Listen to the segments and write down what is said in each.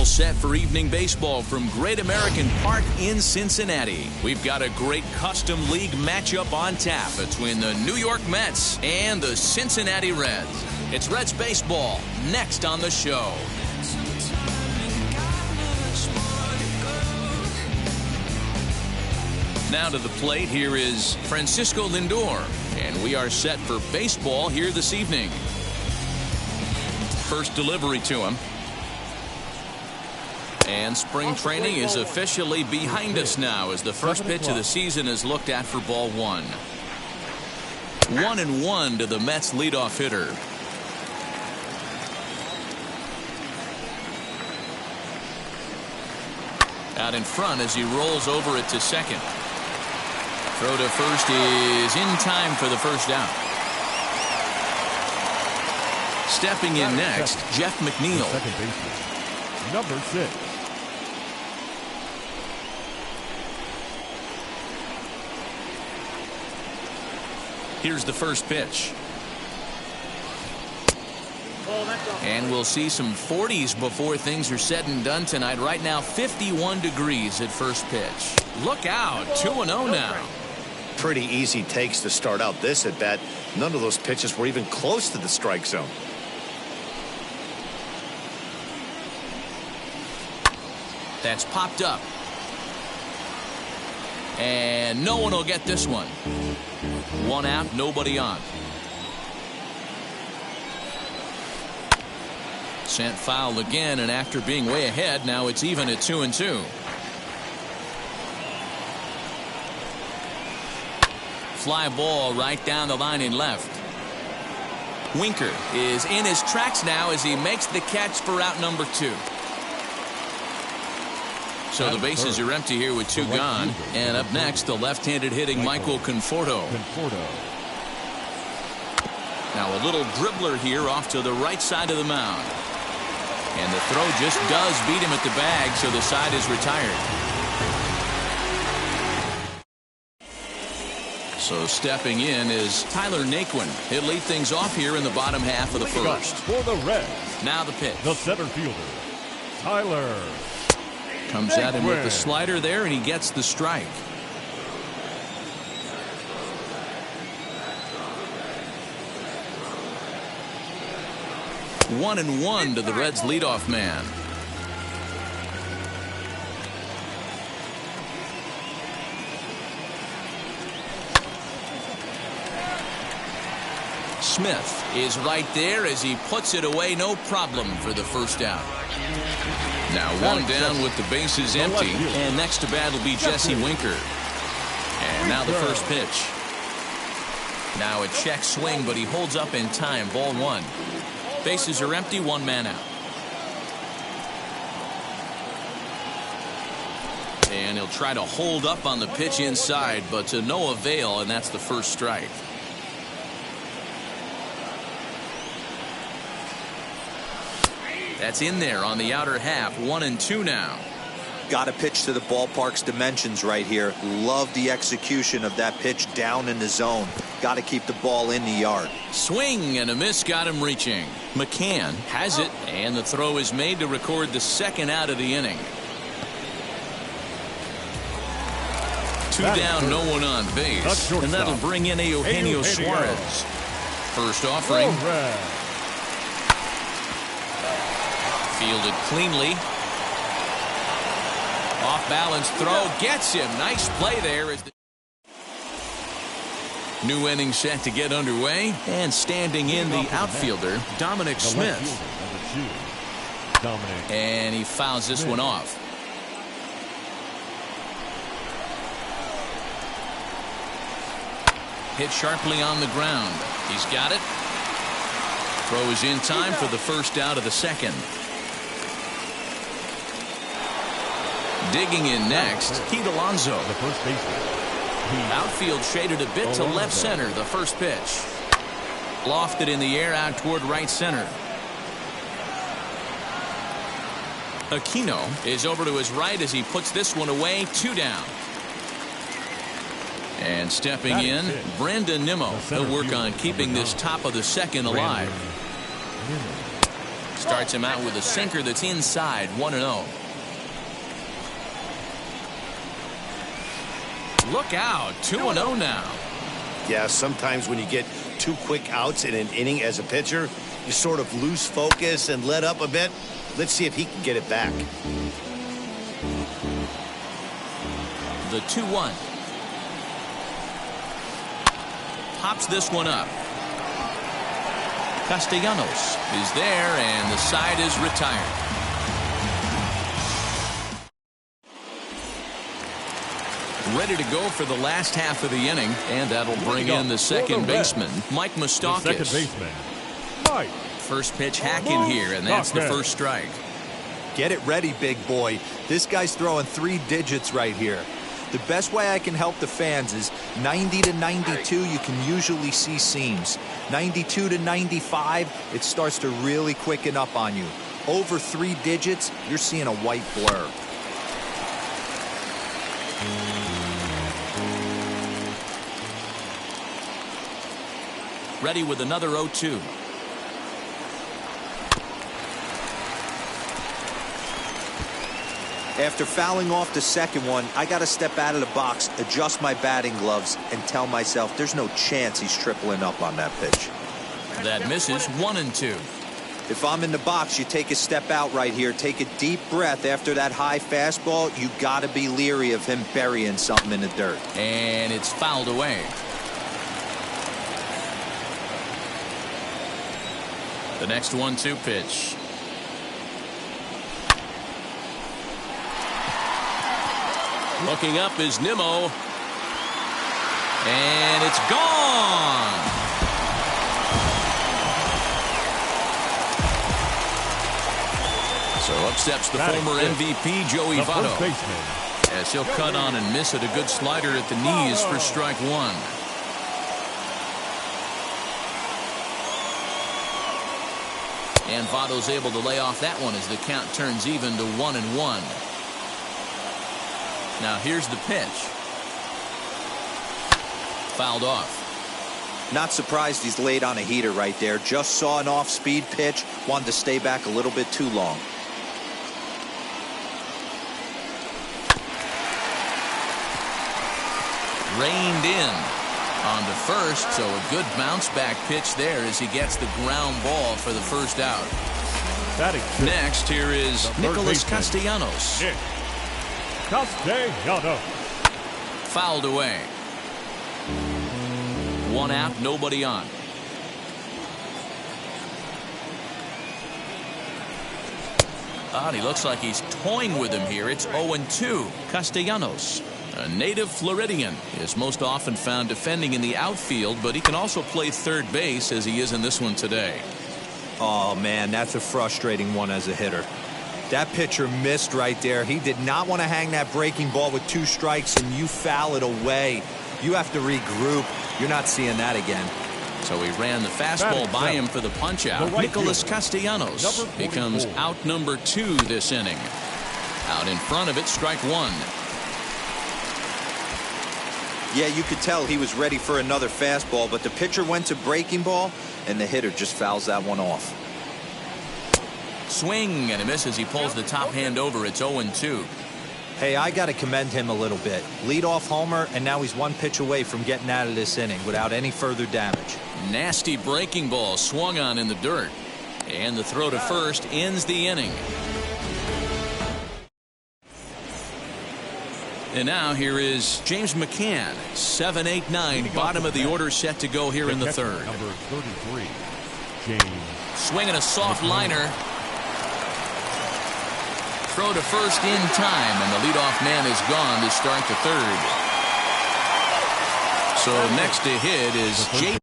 all set for evening baseball from Great American Park in Cincinnati. We've got a great custom league matchup on tap between the New York Mets and the Cincinnati Reds. It's Reds baseball next on the show. Now to the plate, here is Francisco Lindor, and we are set for baseball here this evening. First delivery to him. And spring training is officially behind us now as the first pitch of the season is looked at for ball one. 1-1 to the Mets leadoff hitter. Out in front as he rolls over it to second. Throw to first is in time for the first out. Stepping in next, Jeff McNeil. Second baseman, number 6. Here's the first pitch. And we'll see some 40s before things are said and done tonight. Right now, 51 degrees at first pitch. Look out, 2-0 now. Pretty easy takes to start out this at bat. None of those pitches were even close to the strike zone. That's popped up. And no one will get this one. One out, nobody on. Sent foul again, and after being way ahead, now it's even at 2-2. Fly ball right down the line in left. Winker is in his tracks now as he makes the catch for out number 2. So the bases are empty here with 2 gone. And up next, the left-handed hitting Michael Conforto. Now a little dribbler here off to the right side of the mound. And the throw just does beat him at the bag, so the side is retired. So stepping in is Tyler Naquin. He'll lead things off here in the bottom half of the first. For the Reds, now the pitch. the center fielder, Tyler. Comes at him with the slider there, and he gets the strike. One and one to the Reds leadoff man. Smith is right there as he puts it away, no problem for the first out. Now one down with the bases empty, and next to bat will be Jesse Winker. And now the first pitch. Now a check swing, but he holds up in time. Ball one. Bases are empty, 1 man out. And he'll try to hold up on the pitch inside, but to no avail, and that's the first strike. That's in there on the outer half. 1-2 now. Got to pitch to the ballpark's dimensions right here. Love the execution of that pitch down in the zone. Got to keep the ball in the yard. Swing and a miss got him reaching. McCann has it, and the throw is made to record the second out of the inning. 2 down, no one on base, and that'll bring in Eugenio Suarez. First offering. Fielded cleanly. Off balance throw gets him. Nice play there. As the new inning set to get underway, and standing in the outfielder Dominic Smith. And he fouls this one off. Hit sharply on the ground. He's got it. Throw is in time for the first out of the second. Digging in next, Pete Alonso. The first baseman. Outfield shaded a bit to left center. The first pitch. Lofted in the air out toward right center. Aquino is over to his right as he puts this one away. 2 down. And stepping in, Brandon Nimmo. He'll work on keeping this top of the second alive. Starts him out with a sinker that's inside, 1-0. Look out, 2-0 now. Yeah, sometimes when you get 2 quick outs in an inning as a pitcher, you sort of lose focus and let up a bit. Let's see if he can get it back. The 2-1. Pops this one up. Castellanos is there, and the side is retired. Ready to go for the last half of the inning, and that'll bring in the second baseman, Mike Moustakas. Second baseman, Mike. First pitch hacking here, and that's the first strike. Get it ready, big boy. This guy's throwing 3 digits right here. The best way I can help the fans is 90 to 92, you can usually see seams. 92 to 95, it starts to really quicken up on you. Over 3 digits, you're seeing a white blur. Ready with another 0-2. After fouling off the second one, I got to step out of the box, adjust my batting gloves, and tell myself there's no chance he's tripling up on that pitch. That misses, 1-2. If I'm in the box, you take a step out right here, take a deep breath after that high fastball. You got to be leery of him burying something in the dirt. And it's fouled away. The next 1-2 pitch. Looking up is Nimmo. And it's gone. So up steps the former MVP, Joey Votto. As he'll cut on and miss it. A good slider at the knees for strike 1. And Votto's able to lay off that one as the count turns even to 1-1. Now here's the pitch. Fouled off. Not surprised he's laid on a heater right there. Just saw an off-speed pitch. Wanted to stay back a little bit too long. Reined in on to first, so a good bounce back pitch there as he gets the ground ball for the first out. Next, here is Nicholas Castellanos. Castellanos. Fouled away. 1 out, nobody on. He looks like he's toying with him here. It's 0-2. Castellanos, a native Floridian, is most often found defending in the outfield, but he can also play third base as he is in this one today. Oh, man, that's a frustrating one as a hitter. That pitcher missed right there. He did not want to hang that breaking ball with 2 strikes, and you foul it away. You have to regroup. You're not seeing that again. So he ran the fastball by him for the punch out. Nicholas Castellanos becomes out number 2 this inning. Out in front of it, strike 1. Yeah, you could tell he was ready for another fastball, but the pitcher went to breaking ball, and the hitter just fouls that one off. Swing and a miss as he pulls the top hand over. It's 0-2. Hey, I got to commend him a little bit. Leadoff homer, and now he's 1 pitch away from getting out of this inning without any further damage. Nasty breaking ball swung on in the dirt. And the throw to first ends the inning. And now here is James McCann. 7, 8, 9. Bottom of the order set to go here in the third. Number 33, James. Swinging a soft liner. Throw to first in time, and the leadoff man is gone to start the third. So next to hit is J.D.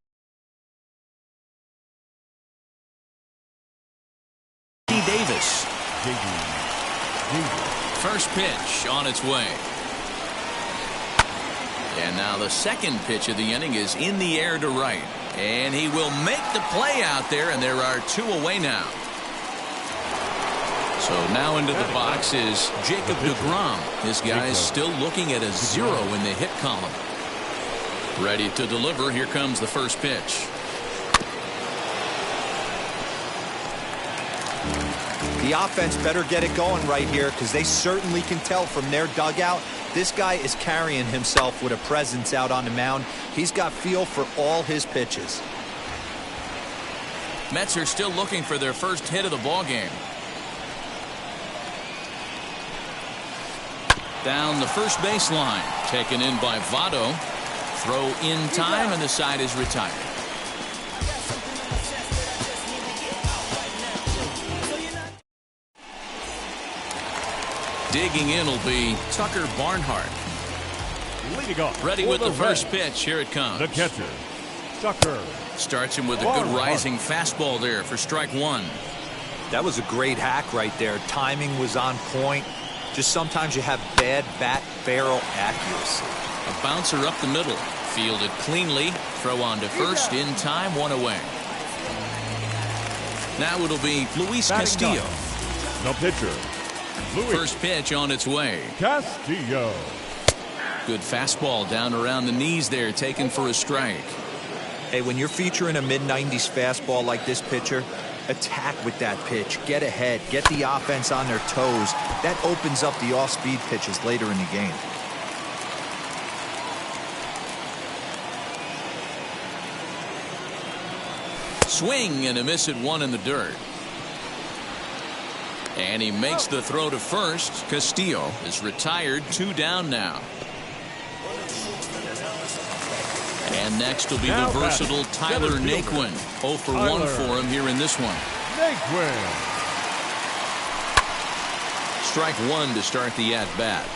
Davis. First pitch on its way. And now the second pitch of the inning is in the air to right. And he will make the play out there, and there are 2 away now. So now into the box is Jacob deGrom. This guy is still looking at a 0 in the hit column. Ready to deliver. Here comes the first pitch. The offense better get it going right here because they certainly can tell from their dugout this guy is carrying himself with a presence out on the mound. He's got feel for all his pitches. Mets are still looking for their first hit of the ball game. Down the first baseline, taken in by Votto. Throw in time, and the side is retired. Digging in will be Tucker Barnhart. Leading off. Ready with the first pitch. Here it comes. The catcher, Tucker. Starts him with a good rising fastball there for strike one. That was a great hack right there. Timing was on point. Just sometimes you have bad bat barrel accuracy. A bouncer up the middle. Fielded cleanly. Throw on to first. In time. One away. Now it'll be Luis Castillo. The pitcher, Luis First pitch on its way. Castillo. Good fastball down around the knees there, taken for a strike. Hey, when you're featuring a mid-90s fastball like this pitcher, attack with that pitch. Get ahead. Get the offense on their toes. That opens up the off-speed pitches later in the game. Swing and a miss at one in the dirt. And he makes the throw to first. Castillo is retired. 2 down now. And next will be the versatile Tyler Naquin. 0 for 1 for him here in this one. Naquin. Strike one to start the at-bat.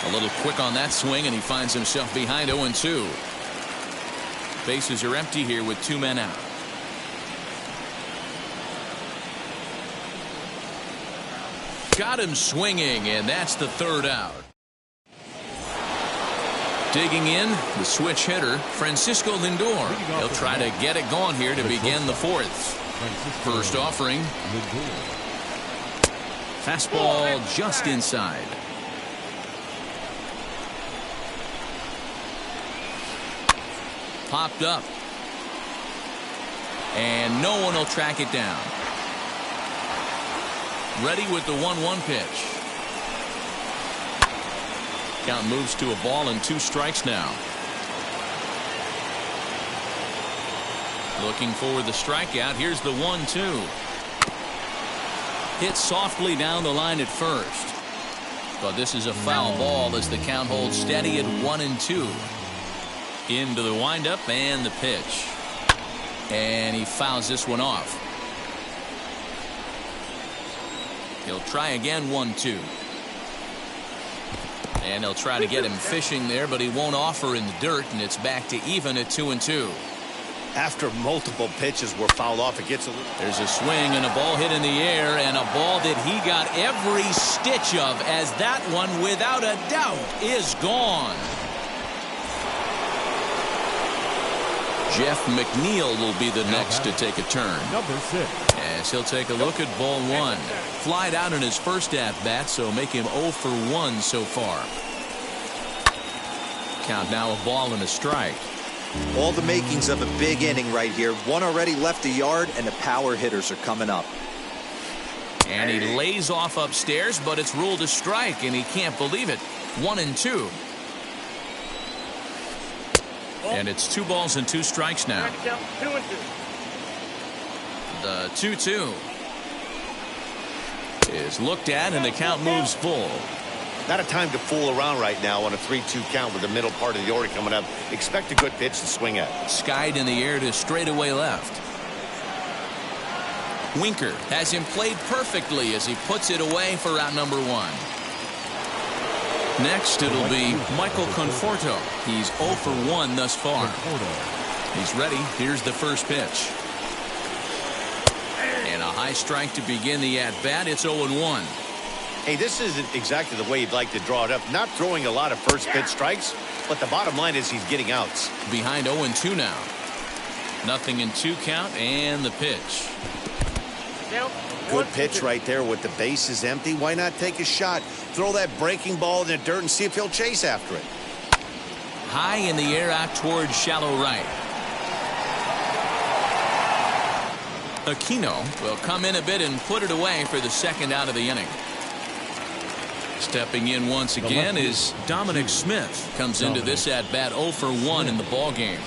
A little quick on that swing, and he finds himself behind 0-2. Bases are empty here with 2 men out. Got him swinging, and that's the 3rd out. Digging in, the switch hitter, Francisco Lindor. He'll try to get it going here to begin the 4th. First offering. Fastball just inside. Popped up. And no one will track it down. Ready with the 1-1 pitch. Count moves to a ball and 2 strikes now. Looking for the strikeout. Here's the 1-2. Hit softly down the line at first. But this is a foul ball as the count holds steady at 1-2. Into the windup and the pitch. And he fouls this one off. He'll try again. 1-2. And he'll try to get him fishing there, but he won't offer in the dirt, and it's back to even at 2-2. After multiple pitches were fouled off, it gets a little... There's a swing and a ball hit in the air, and a ball that he got every stitch of, as that one, without a doubt, is gone. Jeff McNeil will be the next to take a turn. Number 6. As he'll take a look at ball 1. Flied out in his first at-bat, so make him 0 for 1 so far. Count now a ball and a strike. All the makings of a big inning right here. One already left the yard, and the power hitters are coming up. And he lays off upstairs, but it's ruled a strike, and he can't believe it. 1-2. And it's 2 balls and 2 strikes now. The 2-2 is looked at, and the count moves full. Not a time to fool around right now on a 3-2 count with the middle part of the order coming up. Expect a good pitch to swing at. Skied in the air to straightaway left. Winker has him played perfectly as he puts it away for out number 1. Next, it'll be Michael Conforto. He's 0 for 1 thus far. He's ready. Here's the first pitch. And a high strike to begin the at-bat. It's 0-1. Hey, this isn't exactly the way you'd like to draw it up. Not throwing a lot of first pitch strikes, but the bottom line is he's getting outs. Behind 0-2 now. Nothing in 2 count, and the pitch. Good pitch right there with the bases empty. Why not take a shot? Throw that breaking ball in the dirt and see if he'll chase after it. High in the air out towards shallow right. Aquino will come in a bit and put it away for the second out of the inning. Stepping in once again is Dominic Smith. Comes into this at bat 0 for 1 in the ball game.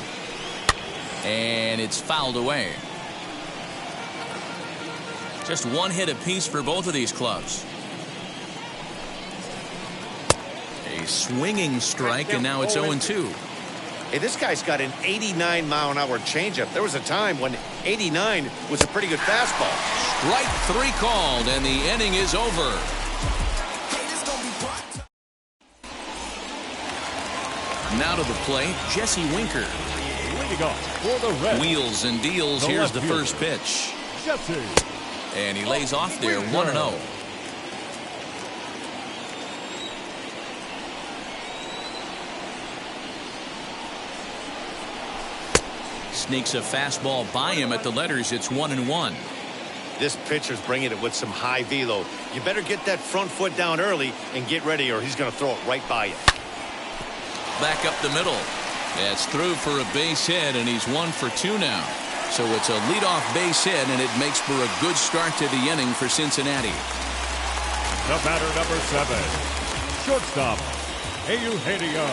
And it's fouled away. Just one hit apiece for both of these clubs. A swinging strike, and now it's 0-2. Hey, this guy's got an 89-mile-an-hour changeup. There was a time when 89 was a pretty good fastball. Strike 3 called, and the inning is over. Now to the plate, Jesse Winker. Leading off for the Reds. Wheels and deals. Here's the first pitch. Jesse. And he lays off there 1-0. Sneaks a fastball by him at the letters. It's 1-1. This pitcher's bringing it with some high velo. You better get that front foot down early and get ready, or he's going to throw it right by you. Back up the middle. That's through for a base hit, and he's 1 for 2 now. So it's a leadoff base hit, and it makes for a good start to the inning for Cincinnati. The batter, number 7. Shortstop, Eugenio.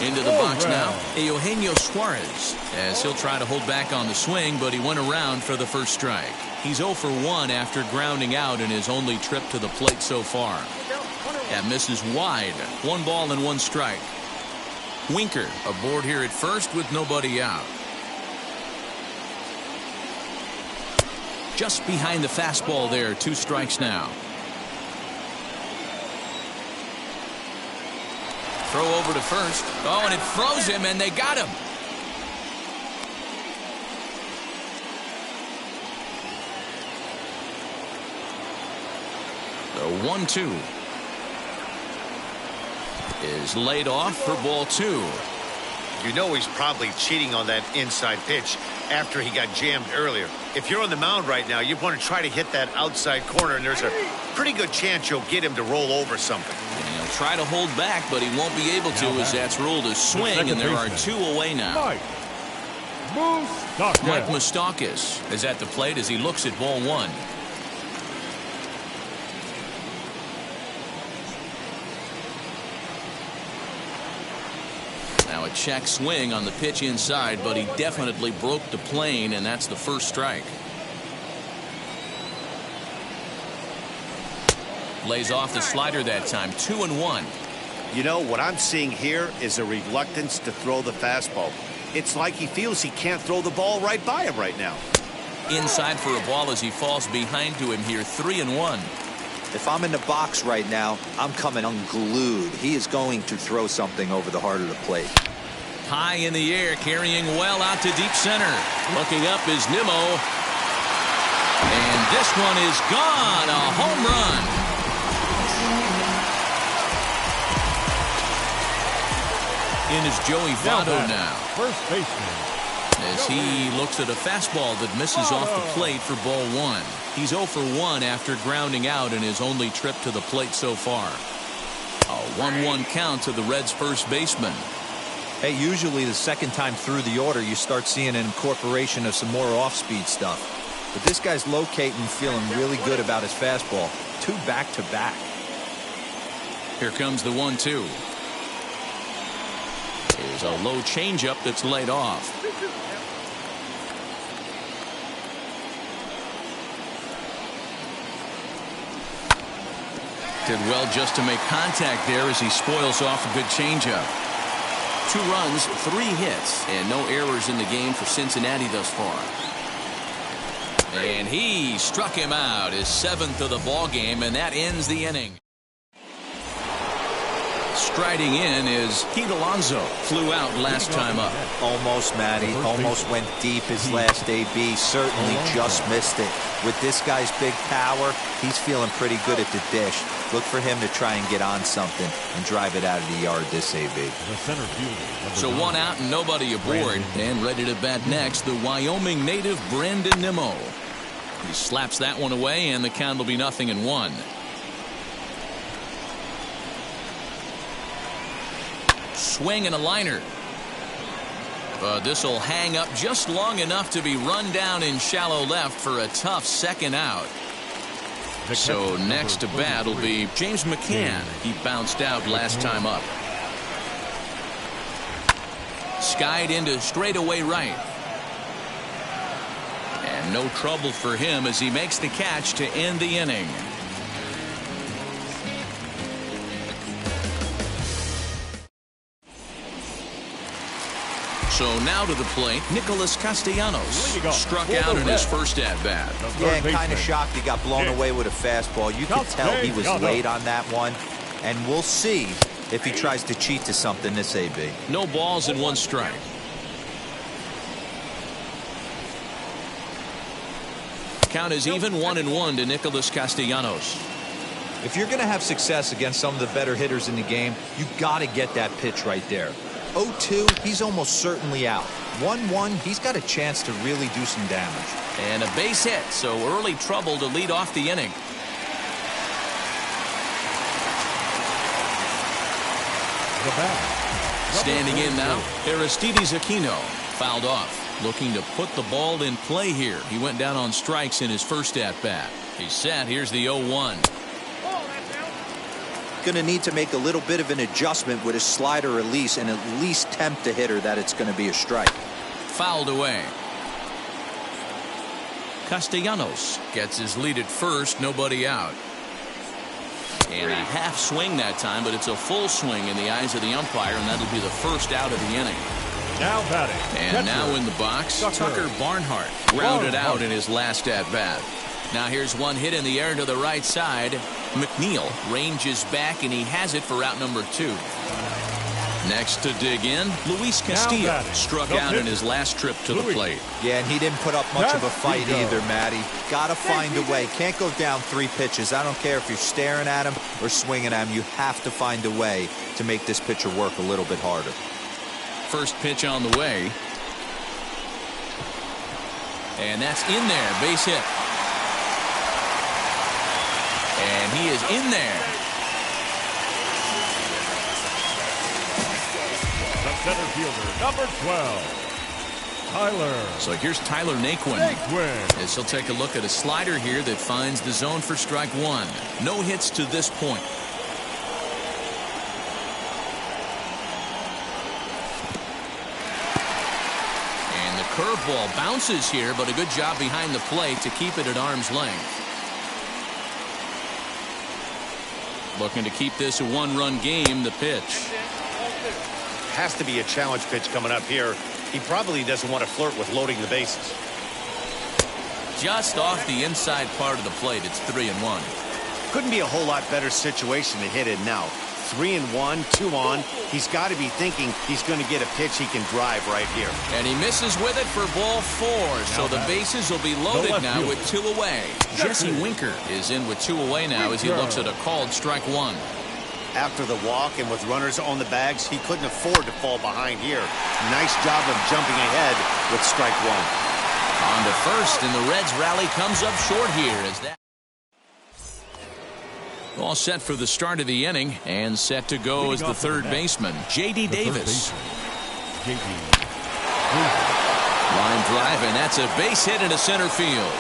Into the box now, Eugenio Suarez, as he'll try to hold back on the swing, but he went around for the first strike. He's 0 for 1 after grounding out in his only trip to the plate so far. That misses wide. 1 ball and 1 strike. Winker aboard here at first with nobody out. Just behind the fastball there. 2 strikes now. Throw over to first. Oh, and it froze him, and they got him. The 1-2 is laid off for ball 2. You know he's probably cheating on that inside pitch after he got jammed earlier. If you're on the mound right now, you want to try to hit that outside corner, and there's a pretty good chance you'll get him to roll over something. And he'll try to hold back, but he won't be able to, as that's ruled a swing, and there are 2 away now. Mike Moustakas is at the plate as he looks at ball 1. Now a check swing on the pitch inside, but he definitely broke the plane, and that's the first strike. Lays off the slider that time. 2-1. You know, what I'm seeing here is a reluctance to throw the fastball. It's like he feels he can't throw the ball right by him right now. Inside for a ball as he falls behind to him here. 3-1. If I'm in the box right now, I'm coming unglued. He is going to throw something over the heart of the plate. High in the air, carrying well out to deep center. Looking up is Nimmo. And this one is gone. A home run. In is Joey Votto now. First baseman. As he looks at a fastball that misses off the plate for ball 1. He's 0 for 1 after grounding out in his only trip to the plate so far. A 1-1 count to the Reds' first baseman. Hey, usually the second time through the order, you start seeing an incorporation of some more off-speed stuff. But this guy's locating, feeling really good about his fastball. 2 back-to-back. Here comes the 1-2. Here's a low changeup that's laid off. Did well just to make contact there as he spoils off a good changeup. 2 runs, 3 hits, and no errors in the game for Cincinnati thus far. And he struck him out, his 7th of the ball game, and that ends the inning. Striding in is Pete Alonso. Flew out last time up. Almost, Matty. Almost went deep his last AB. Certainly just missed it. With this guy's big power, he's feeling pretty good at the dish. Look for him to try and get on something and drive it out of the yard this AB. So 1 out and nobody aboard. And ready to bat next, the Wyoming native Brandon Nimmo. He slaps that one away, and the count will be 0-1. swing and a liner. But this will hang up just long enough to be run down in shallow left for a tough second out. So next to bat will be James McCann. He bounced out last time up. Skied into straightaway right. And no trouble for him as he makes the catch to end the inning. So now to the plate, Nicholas Castellanos struck out in his first at-bat. Yeah, kind of shocked he got blown away with a fastball. You could tell he was late on that one. And we'll see if he tries to cheat to something this AB. No balls and 1 strike. Count is even 1-1 to Nicholas Castellanos. If you're going to have success against some of the better hitters in the game, you got to get that pitch right there. 0-2, he's almost certainly out. 1-1, he's got a chance to really do some damage. And a base hit, so early trouble to lead off the inning. Standing in now, Aristides Aquino fouled off. Looking to put the ball in play here. He went down on strikes in his first at-bat. He's set. Here's the 0-1. Going to need to make a little bit of an adjustment with his slider release and at least tempt the hitter that it's going to be a strike. Fouled away. Castellanos gets his lead at first, nobody out. And a half swing that time, but it's a full swing in the eyes of the umpire, and that'll be the first out of the inning. Now batting. And now in the box, Tucker Barnhart grounded out in his last at-bat. Now here's one hit in the air to the right side. McNeil ranges back, and he has it for out number 2. Next to dig in, Luis Castillo struck out in his last trip to the plate. Yeah, and he didn't put up much of a fight either, Matty. Got to find a way. Can't go down 3 pitches. I don't care if you're staring at him or swinging at him. You have to find a way to make this pitcher work a little bit harder. First pitch on the way. And that's in there. Base hit. And he is in there. The center fielder, number 12, Tyler. So here's Tyler Naquin. As he'll take a look at a slider here that finds the zone for strike 1. No hits to this point. And the curveball bounces here, but a good job behind the plate to keep it at arm's length. Looking to keep this a 1-run game. The pitch. Has to be a challenge pitch coming up here. He probably doesn't want to flirt with loading the bases. Just off the inside part of the plate. It's 3-1. Couldn't be a whole lot better situation to hit in now. 3-1, 2 on. He's got to be thinking he's going to get a pitch he can drive right here. And he misses with it for ball 4. So the bases will be loaded now with 2 away. Jesse Winker is in with 2 away now as he looks at a called strike 1. After the walk and with runners on the bags, he couldn't afford to fall behind here. Nice job of jumping ahead with strike 1. On to first, and the Reds rally comes up short here as that. All set for the start of the inning and set to go as the third baseman, J.D. Davis. Line drive, and that's a base hit into center field.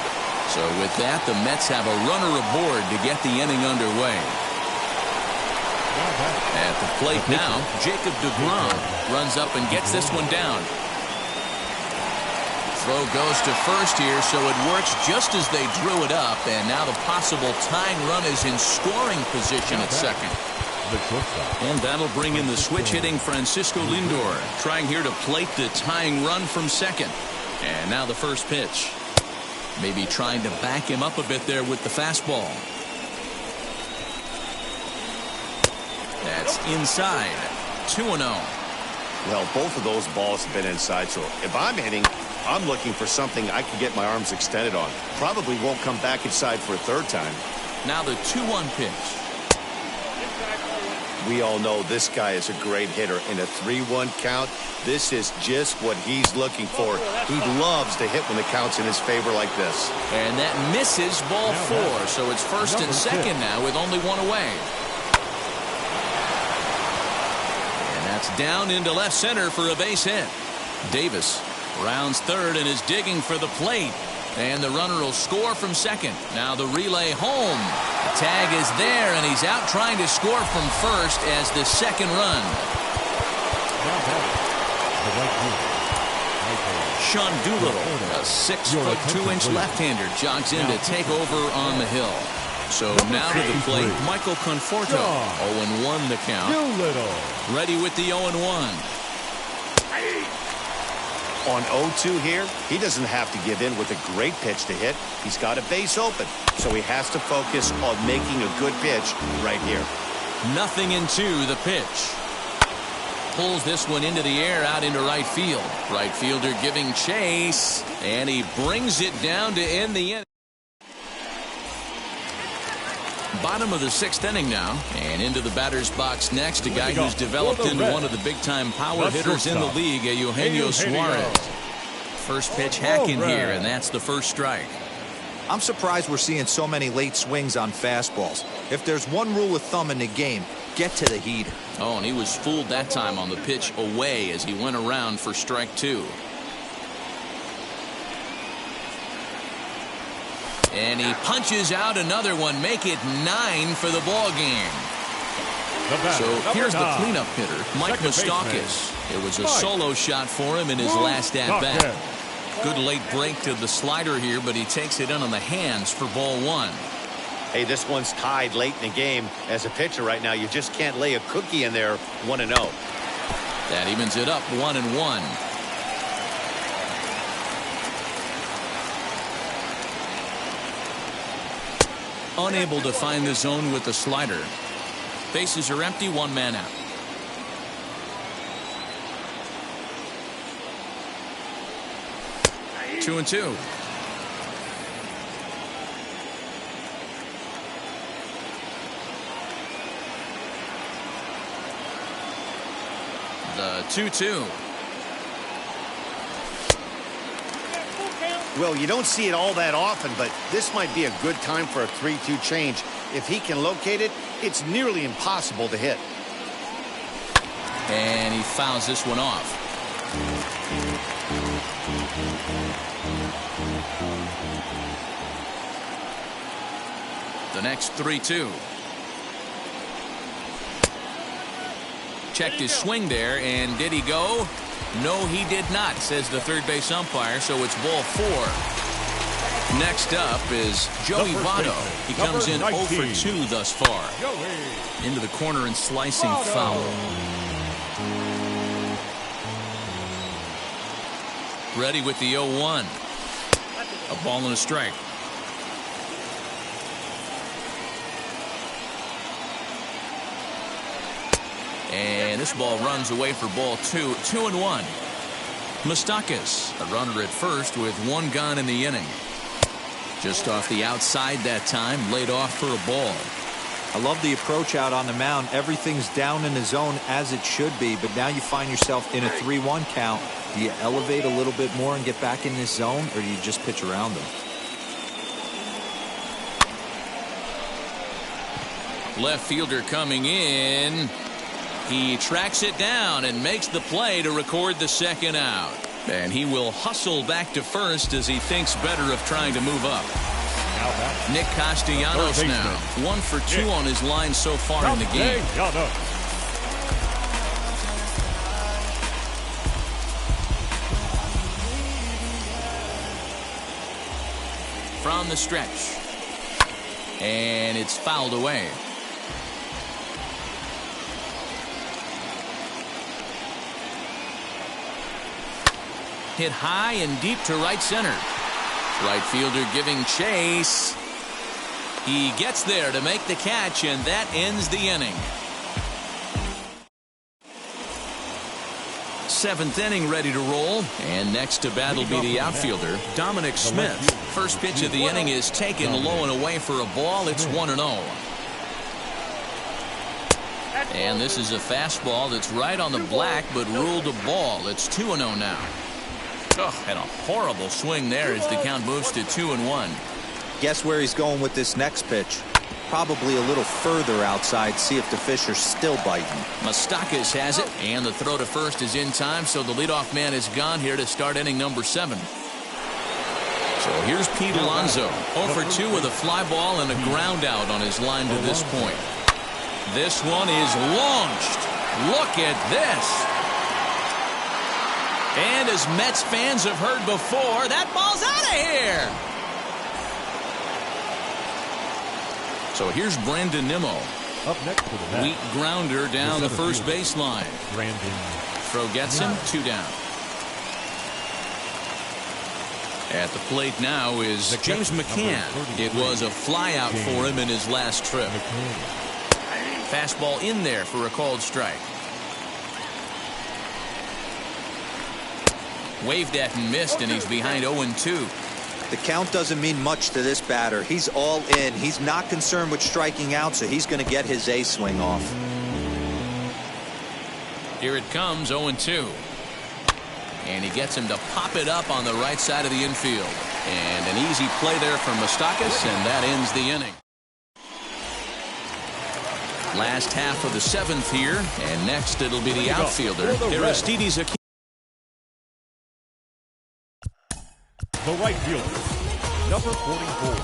So with that, the Mets have a runner aboard to get the inning underway. At the plate now, Jacob deGrom runs up and gets this one down. Throw goes to first here, so it works just as they drew it up, and now the possible tying run is in scoring position at second. And that'll bring in the switch-hitting Francisco Lindor, trying here to plate the tying run from second. And now the first pitch. Maybe trying to back him up a bit there with the fastball. That's inside. 2-0. Well, both of those balls have been inside, so if I'm hitting, I'm looking for something I can get my arms extended on. Probably won't come back inside for a third time. Now the 2-1 pitch. We all know this guy is a great hitter. In a 3-1 count, this is just what he's looking for. He loves to hit when the count's in his favor like this. And that misses ball 4, so it's first and second now with only 1 away. It's down into left center for a base hit. Davis rounds third and is digging for the plate. And the runner will score from second. Now the relay home. Tag is there, and he's out trying to score from first as the second run. Sean Doolittle, a 6'2" left-hander, jogs in to take over on the hill. So now to the plate, Michael Conforto. 0-1 the count. Ready with the 0-1. On 0-2 here, he doesn't have to give in with a great pitch to hit. He's got a base open, so he has to focus on making a good pitch right here. 0-2 the pitch. Pulls this one into the air out into right field. Right fielder giving chase, and he brings it down to end the inning. Bottom of the 6th inning now, and into the batter's box next, a guy who's developed into one of the big-time power hitters in the league, Eugenio Suarez. First pitch hacking here, and that's the first strike. I'm surprised we're seeing so many late swings on fastballs. If there's one rule of thumb in the game, get to the heater. Oh, and he was fooled that time on the pitch away as he went around for strike 2. And he punches out another one, make it 9 for the ball game. So here's the cleanup hitter, Mike Moustakas. It was a solo shot for him in his last at-bat. Good late break to the slider here, but he takes it in on the hands for ball 1. Hey, this one's tied late in the game. As a pitcher right now, you just can't lay a cookie in there 1-0. That evens it up 1-1. Unable to find the zone with the slider. Bases are empty, 1 man out. Two and two. The 2-2. Well, you don't see it all that often, but this might be a good time for a 3-2 change. If he can locate it, it's nearly impossible to hit. And he fouls this one off. The next 3-2. Checked his swing there, and did he go? No, he did not, says the third base umpire, so it's ball 4. Next up is Joey Votto. He comes in 0 for 2 thus far. Into the corner and slicing foul. Ready with the 0-1. A ball and a strike. And this ball runs away for ball 2. 2-1. Moustakas, a runner at first with 1 gone in the inning. Just off the outside that time, laid off for a ball. I love the approach out on the mound. Everything's down in the zone as it should be, but now you find yourself in a 3-1 count. Do you elevate a little bit more and get back in this zone, or do you just pitch around them? Left fielder coming in. He tracks it down and makes the play to record the second out. And he will hustle back to first as he thinks better of trying to move up. Nick Castellanos now 1 for 2 on his line so far in the game. From the stretch. And it's fouled away. Hit high and deep to right center. Right fielder giving chase. He gets there to make the catch, and that ends the inning. 7th inning ready to roll, and next to bat will be the outfielder, Dominic Smith. First pitch of the inning is taken low and away for a ball. It's 1-0. And this is a fastball that's right on the black, but ruled a ball. It's 2-0 now. Oh, and a horrible swing there as the count moves to 2-1. Guess where he's going with this next pitch? probably a little further outside. See if the fish are still biting. Moustakas has it, and the throw to first is in time, so the leadoff man is gone here to start inning number 7. So here's Pete Alonso, 0 for 2 with a fly ball and a ground out on his line to this point. This one is launched. Look at this. And as Mets fans have heard before, that ball's out of here. So here's Brandon Nimmo. Up next to the bat. Weak grounder down the first baseline. Brandon. Throw gets him, 2 down. At the plate now is James McCann. It was a fly out for him in his last trip. Fastball in there for a called strike. Waved at and missed, and he's behind 0-2. The count doesn't mean much to this batter. He's all in. He's not concerned with striking out, so he's going to get his A swing off. Here it comes, 0-2. And he gets him to pop it up on the right side of the infield. And an easy play there from Moustakas, and that ends the inning. Last half of the 7th here, and next it'll be the outfielder, Aristides Aquino. The right fielder, number 44.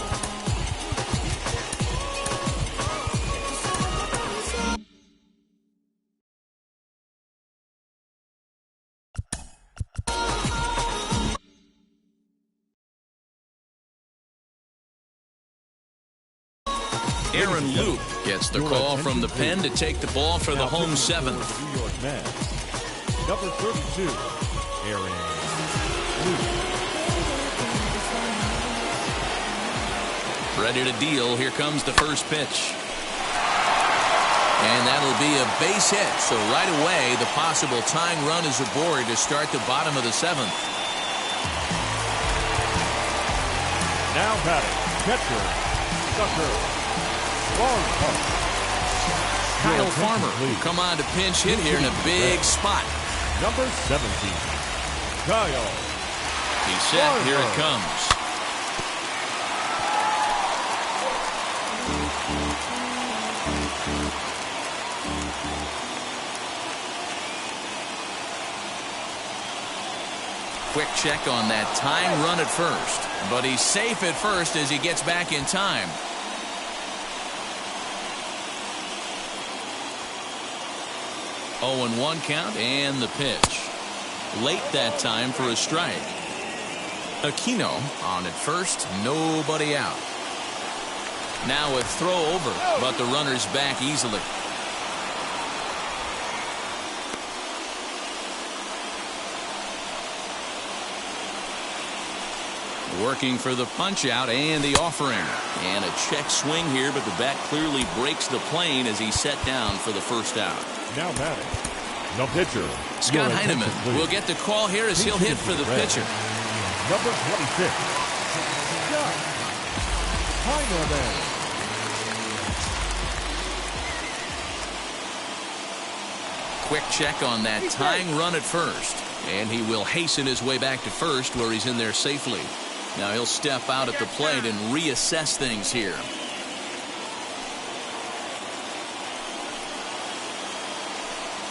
Aaron Luke gets the call from the pen to take the ball for the home 7th. New York Mets, number 32, Aaron Luke. Ready to deal. Here comes the first pitch. And that'll be a base hit. So right away, the possible tying run is aboard to start the bottom of the 7th. Now batting, catcher, Tucker. Kyle Farmer will come on to pinch hit here in a big spot. Number 17, Kyle. He's set. Here it comes. Quick check on that tying run at first, but he's safe at first as he gets back in time. Oh, and 1 count, and the pitch. Late that time for a strike. Aquino on at first, nobody out. Now a throw over, but the runner's back easily. Working for the punch out and the offering. And a check swing here, but the bat clearly breaks the plane as he's set down for the first out. Now batting, the pitcher. Scott Heineman will get the call here as he'll hit for the pitcher. Number 26, Scott Heineman. Quick check on that tying run at first. And he will hasten his way back to first where he's in there safely. Now he'll step out at the plate and reassess things here.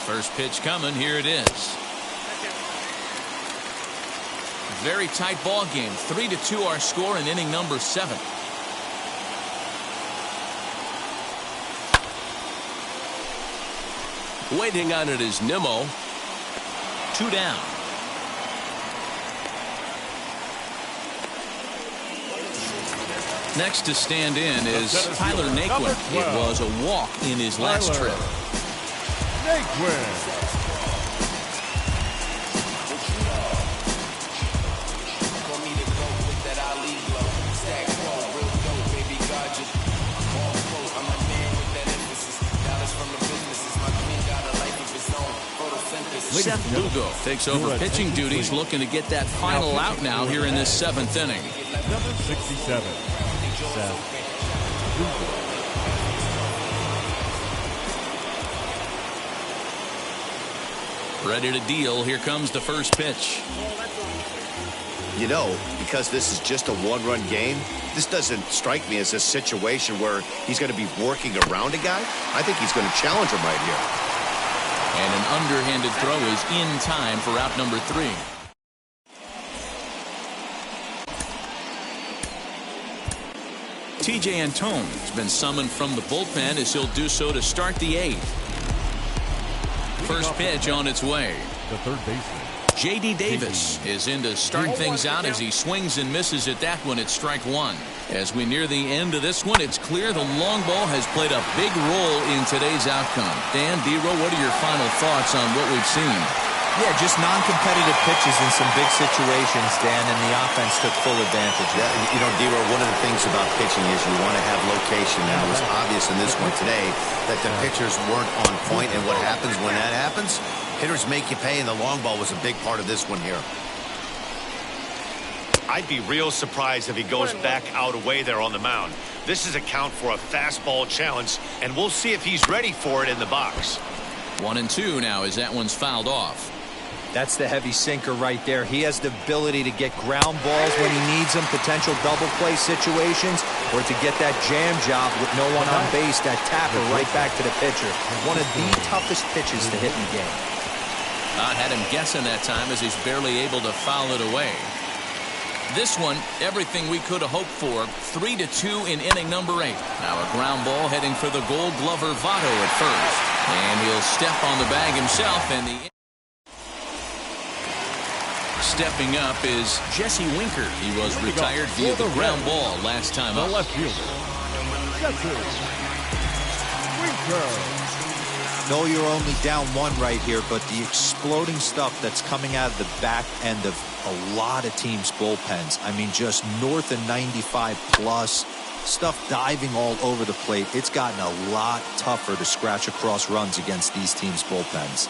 First pitch coming. Here it is. Very tight ball game. 3-2 our score in inning number 7. Waiting on it is Nimmo. 2 down. Next to stand in is Tyler Naquin. It was a walk in his last trip. Naquin. Seth Lugo takes over pitching duties, looking to get that final out now here in this 7th inning. Number 67, Seth Lugo. Ready to deal. Here comes the first pitch. You know, because this is just a one-run game, this doesn't strike me as a situation where he's going to be working around a guy. I think he's going to challenge him right here. And an underhanded throw is in time for out number 3. T.J. Antone has been summoned from the bullpen as he'll do so to start the 8th. First pitch on its way. The third baseman. J.D. Davis is in to start things out as he swings and misses at that one at strike 1. As we near the end of this one, it's clear the long ball has played a big role in today's outcome. Dan, D-Row, what are your final thoughts on what we've seen? Yeah, just non-competitive pitches in some big situations, Dan, and the offense took full advantage. Yeah, you know, D-Row, one of the things about pitching is you want to have location, and it was obvious in this one today that the pitchers weren't on point, and what happens when that happens? Hitters make you pay, and the long ball was a big part of this one here. I'd be real surprised if he goes back out away there on the mound. This is a count for a fastball challenge, and we'll see if he's ready for it in the box. 1-2 now as that one's fouled off. That's the heavy sinker right there. He has the ability to get ground balls when he needs them, potential double play situations, or to get that jam job with no one on base, that tapper right back to the pitcher. One of the toughest pitches to hit in the game. Had him guessing that time as he's barely able to foul it away. This one, everything we could have hoped for. 3-2 in inning number 8. Now a ground ball heading for the Gold Glover Votto at first. And he'll step on the bag himself, and the stepping up is Jesse Winker. He was retired via the ground ball last time The up. left fielder, Jesse Winker. No, you're only down 1 right here, but the exploding stuff that's coming out of the back end of a lot of teams' bullpens. I mean, just north of 95 plus. Stuff diving all over the plate. It's gotten a lot tougher to scratch across runs against these teams' bullpens.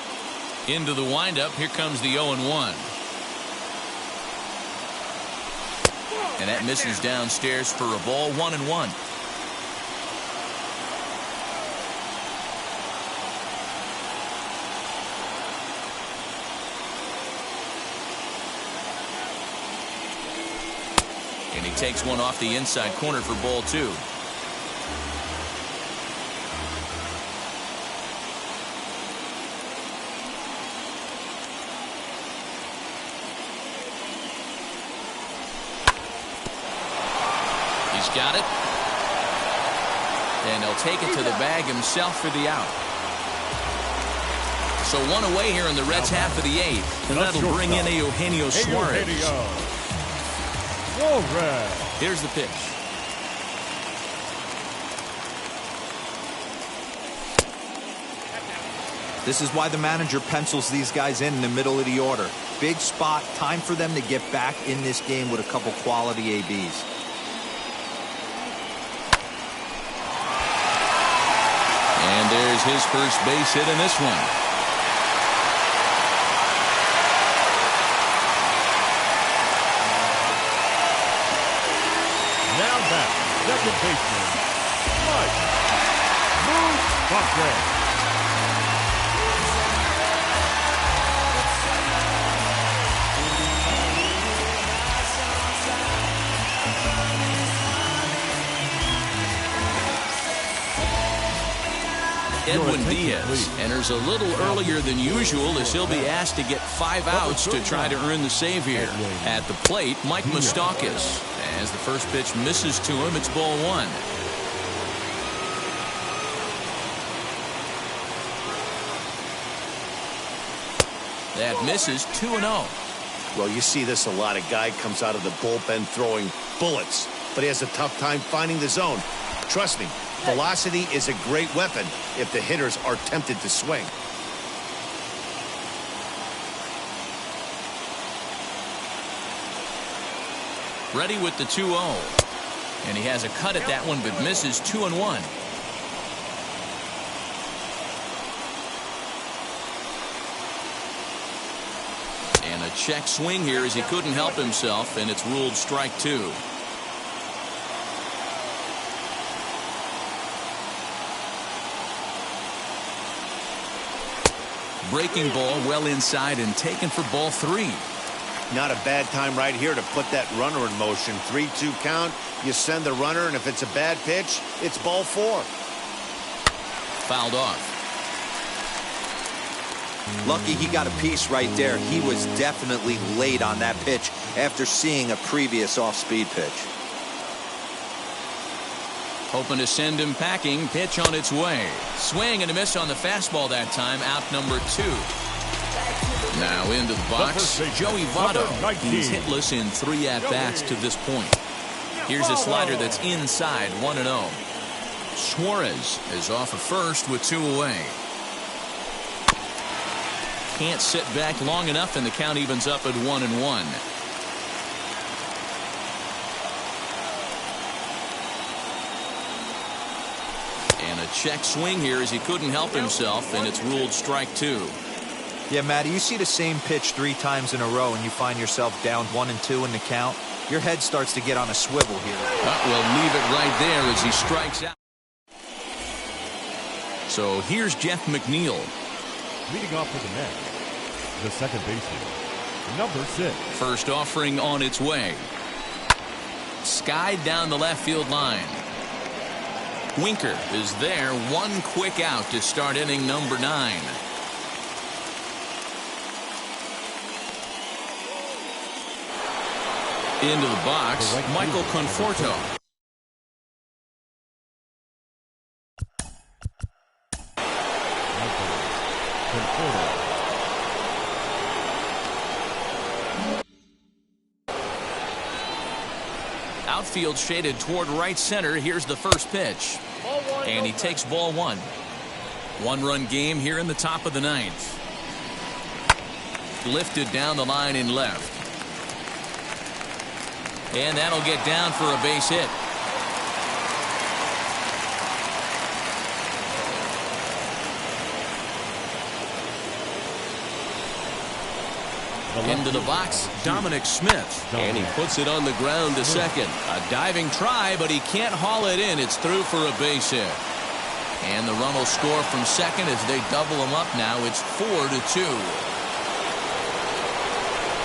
Into the windup, here comes the 0-1. And that misses downstairs for a ball. 1-1. And he takes one off the inside corner for ball 2. He's got it. And he'll take it to the bag himself for the out. So 1 away here in the Reds' half of the 8th. And that'll bring in Eugenio Suarez. Here's the pitch. This is why the manager pencils these guys in the middle of the order. Big spot, time for them to get back in this game with a couple quality ABs. And there's his first base hit in this one. Second baseman, Mike Moustakas. Edwin Diaz enters a little earlier than usual as he'll be asked to get 5 outs to try to earn the save here. At the plate, Mike Moustakas. As the first pitch misses to him, it's ball 1. That misses. 2-0. Well, you see this a lot. A guy comes out of the bullpen throwing bullets, but he has a tough time finding the zone. Trust me, velocity is a great weapon if the hitters are tempted to swing. Ready with the 2-0. And he has a cut at that one, but misses. 2-1. And a check swing here as he couldn't help himself, and it's ruled strike 2. Breaking ball well inside and taken for ball 3. Not a bad time right here to put that runner in motion. 3-2 count. You send the runner, and if it's a bad pitch, it's ball 4. Fouled off. Lucky he got a piece right there. He was definitely late on that pitch after seeing a previous off-speed pitch. Hoping to send him packing. Pitch on its way. Swing and a miss on the fastball that time. Out number 2. Now into the box, Joey Votto. He's hitless in 3 at-bats to this point. Here's a slider that's inside, 1-0. Suarez is off at first with 2 away. Can't sit back long enough, and the count evens up at 1-1. And a check swing here as he couldn't help himself, and it's ruled strike 2. Yeah, Matty, you see the same pitch 3 times in a row and you find yourself down 1-2 in the count. Your head starts to get on a swivel here. We'll leave it right there as he strikes out. So here's Jeff McNeil. Leading off for the Mets, the second baseman, number 6. First offering on its way. Skied down the left field line. Winker is there. 1 quick out to start inning number 9. Into the box, Michael Conforto. Outfield shaded toward right center. Here's the first pitch. And he takes ball 1. 1-run game here in the top of the 9th. Lifted down the line in left. And that'll get down for a base hit. Into the box, Dominic Smith. And he puts it on the ground to second. A diving try, but he can't haul it in. It's through for a base hit. And the run will score from second as they double him up now. It's 4-2.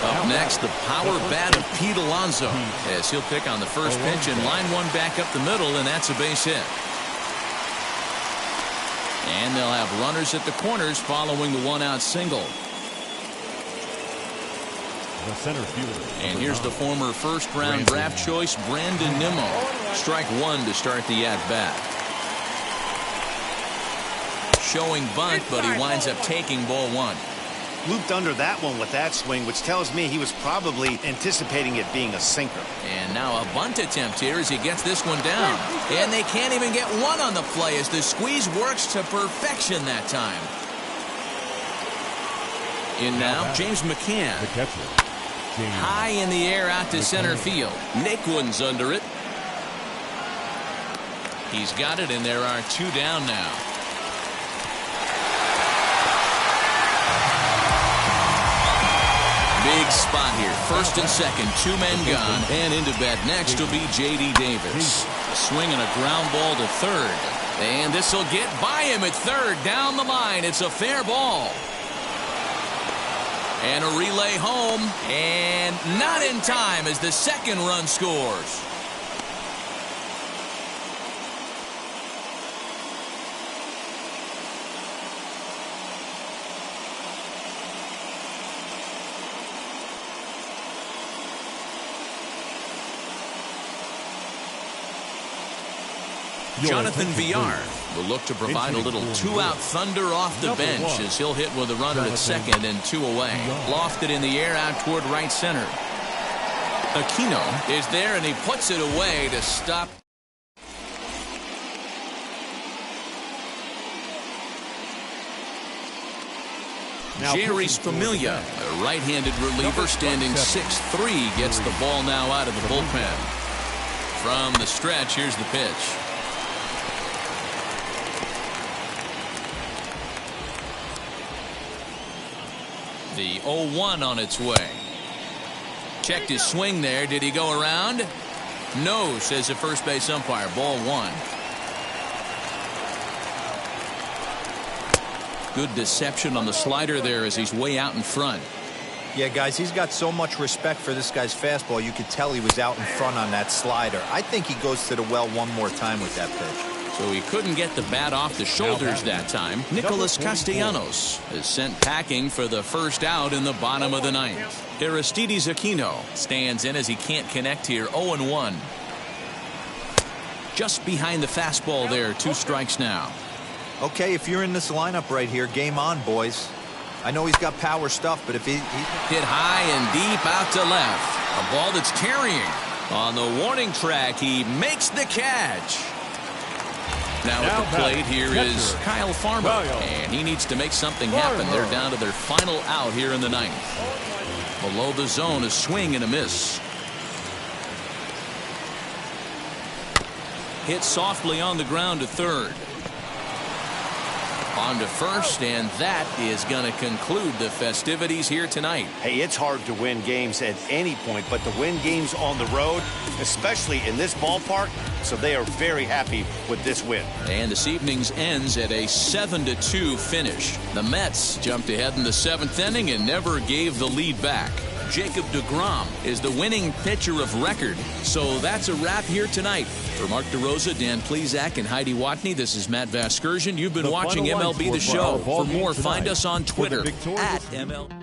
Up next, the power bat of Pete Alonso, as he'll pick on the first pitch and line one back up the middle, and that's a base hit. And they'll have runners at the corners following the 1-out single. The center fielder. And here's the former first-round draft choice, Brandon Nimmo. Strike 1 to start the at-bat. Showing bunt, but he winds up taking ball 1. Looped under that one with that swing, which tells me he was probably anticipating it being a sinker. And now a bunt attempt here as he gets this one down. And they can't even get one on the play as the squeeze works to perfection that time. In now, James McCann. The catcher. High in the air out to center field. Naquin's under it. He's got it, and there are 2 down now. Big spot here. First and second, 2 men gone. And into bat next will be J.D. Davis. A swing and a ground ball to third. And this will get by him at third. Down the line. It's a fair ball. And a relay home. And not in time as the second run scores. Jonathan Villar will look to provide a little 2-out thunder off the bench as he'll hit with a runner at second and 2 away. Lofted in the air out toward right center. Aquino is there and he puts it away to stop. Jerry Familia, a right-handed reliever standing 6'3", gets the ball now out of the bullpen. From the stretch, here's the pitch. The 0-1 on its way. Checked his swing there. Did he go around? No, says the first base umpire. Ball 1. Good deception on the slider there as he's way out in front. Yeah, guys, he's got so much respect for this guy's fastball. You could tell he was out in front on that slider. I think he goes to the well one more time with that pitch. So he couldn't get the bat off the shoulders that time. Nicholas Castellanos is sent packing for the first out in the bottom of the ninth. Aristides Aquino stands in as he can't connect here. 0-1. Just behind the fastball there. 2 strikes now. Okay, if you're in this lineup right here, game on, boys. I know he's got power stuff, but if he hit high and deep out to left. A ball that's carrying. On the warning track, he makes the catch. Now at the plate here is Kyle Farmer, and he needs to make something happen. They're down to their final out here in the ninth. Below the zone, a swing and a miss. Hit softly on the ground to third. On to first, and that is going to conclude the festivities here tonight. Hey, it's hard to win games at any point, but to win games on the road, especially in this ballpark, so they are very happy with this win. And this evening's ends at a 7-2 finish. The Mets jumped ahead in the 7th inning and never gave the lead back. Jacob deGrom is the winning pitcher of record. So that's a wrap here tonight. For Mark DeRosa, Dan Plesac, and Heidi Watney, this is Matt Vasgersian. You've been watching MLB The Show. For more, find us on Twitter at MLB.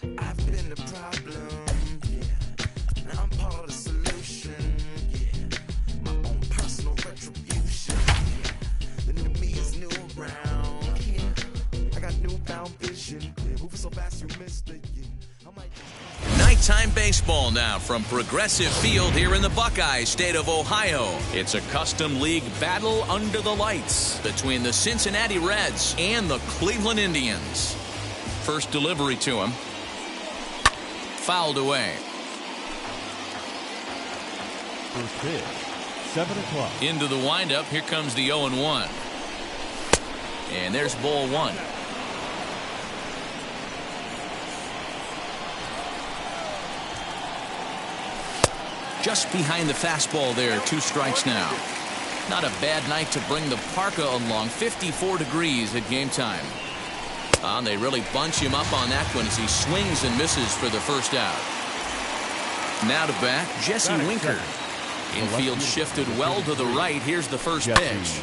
I've been the problem, yeah. Now I'm part of the solution, yeah. My own personal retribution, yeah. The new me is new around, yeah. I got newfound vision, yeah. Moving so fast you missed it, yeah. I might just... Nighttime baseball now from Progressive Field here in the Buckeye State of Ohio. It's a custom league battle under the lights between the Cincinnati Reds and the Cleveland Indians. First delivery to him. Fouled away. First pitch, 7 o'clock. Into the windup. Here comes the 0-1. And there's ball one. Just behind the fastball there. 2 strikes now. Not a bad night to bring the parka along. 54 degrees at game time. They really bunch him up on that one as he swings and misses for the first out. Now to bat, Jesse Winker. Infield shifted well to the right. Here's the first pitch.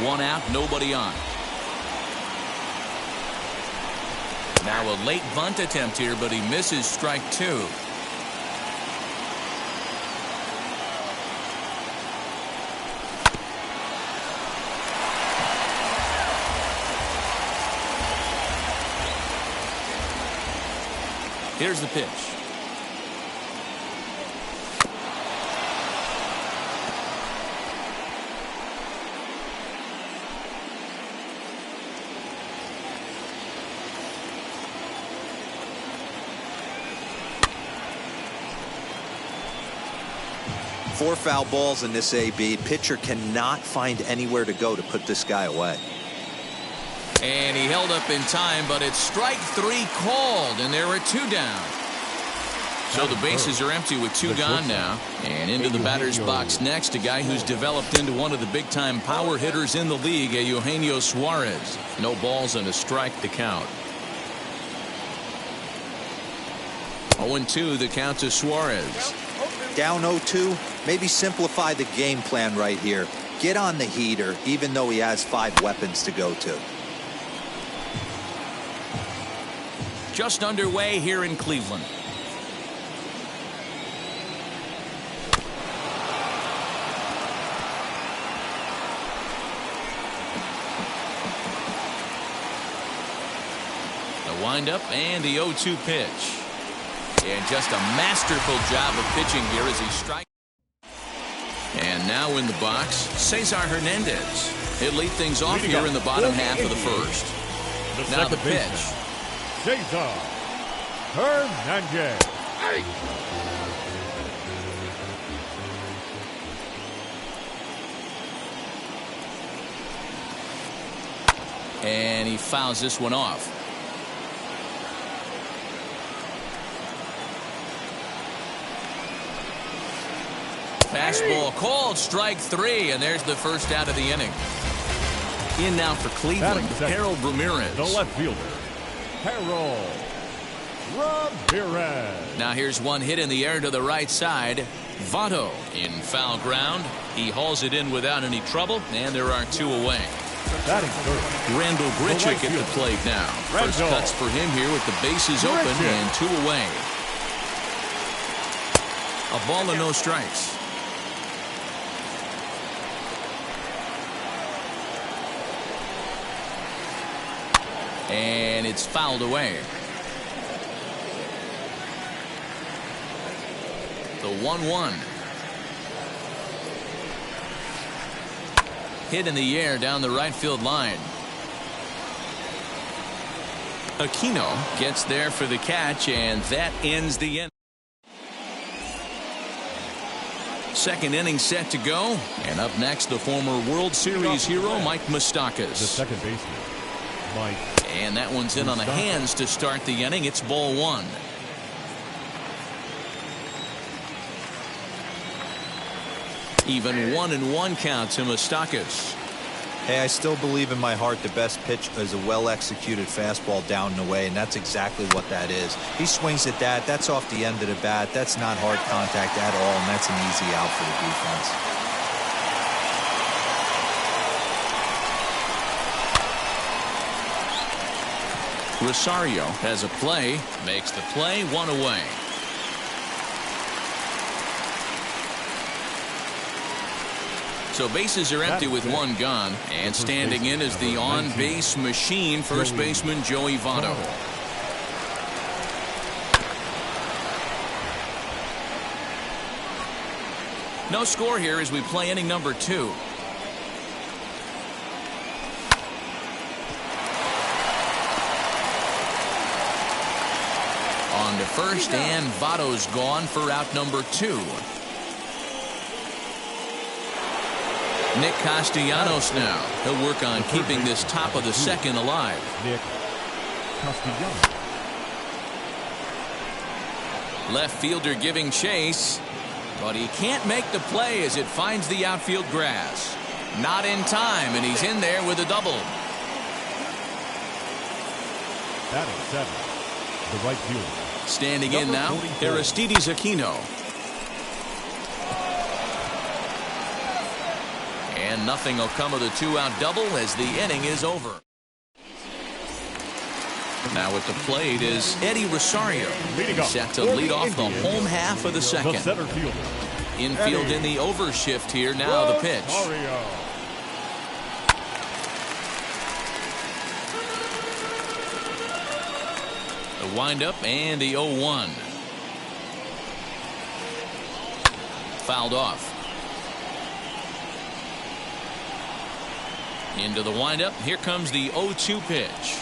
One out, nobody on. Now a late bunt attempt here, but he misses strike 2. Here's the pitch. Four foul balls in this AB. Pitcher cannot find anywhere to go to put this guy away. And he held up in time, but it's strike 3 called, and there are 2 down. So the bases are empty with 2 gone now. And into the batter's box next, a guy who's developed into one of the big-time power hitters in the league, Eugenio Suarez. No balls and a strike to count. 0-2 the count to Suarez. Down 0-2, maybe simplify the game plan right here. Get on the heater, even though he has 5 weapons to go to. Just underway here in Cleveland. The windup and the 0-2 pitch. And just a masterful job of pitching here as he strikes. And now in the box, Cesar Hernandez. He'll lead things off here in the bottom half of the first. Now the pitch. Cesar Hernandez. And he fouls this one off. Fastball called, strike 3, and there's the first out of the inning. In now for Cleveland, Harold Ramirez. The left fielder, Harold Ramirez. Now here's one hit in the air to the right side. Votto in foul ground. He hauls it in without any trouble, and there are 2 away. Batting third, Randall Grichuk at the plate now. First cuts for him here with the bases open and 2 away. A ball and no strikes. And it's fouled away. The 1-1. Hit in the air down the right field line. Aquino gets there for the catch, and that ends the inning. Second inning set to go. And up next, the former World Series hero, Mike Moustakas. The second baseman, Mike. And that one's in on the hands to start the inning. It's ball 1. Even 1-1 count to Moustakas. Hey, I still believe in my heart the best pitch is a well-executed fastball down and away, and that's exactly what that is. He swings at that. That's off the end of the bat. That's not hard contact at all, and that's an easy out for the defense. Rosario has a play, makes the play, one away. So bases are empty with one gone, and standing in is the on-base machine, first baseman Joey Votto. No score here as we play inning number 2. On to first, and Votto's gone for out number 2. Nick Castellanos now. He'll work on keeping this top of the second alive. Nick Castellanos. Left fielder giving chase, but he can't make the play as it finds the outfield grass. Not in time, and he's in there with a double. Batting 7, the right fielder. Standing in now, Aristides Aquino. And nothing will come of the 2-out double as the inning is over. Now at the plate is Eddie Rosario, set to lead off the home half of the second. The center fielder. Infield in the overshift here. Now the pitch. Rosario. The windup and the 0-1. Fouled off. Into the windup. Here comes the 0-2 pitch.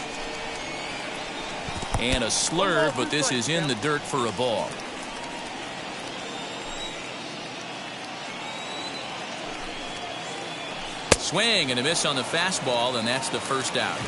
And a slur, but this is in the dirt for a ball. Swing and a miss on the fastball, and that's the first out.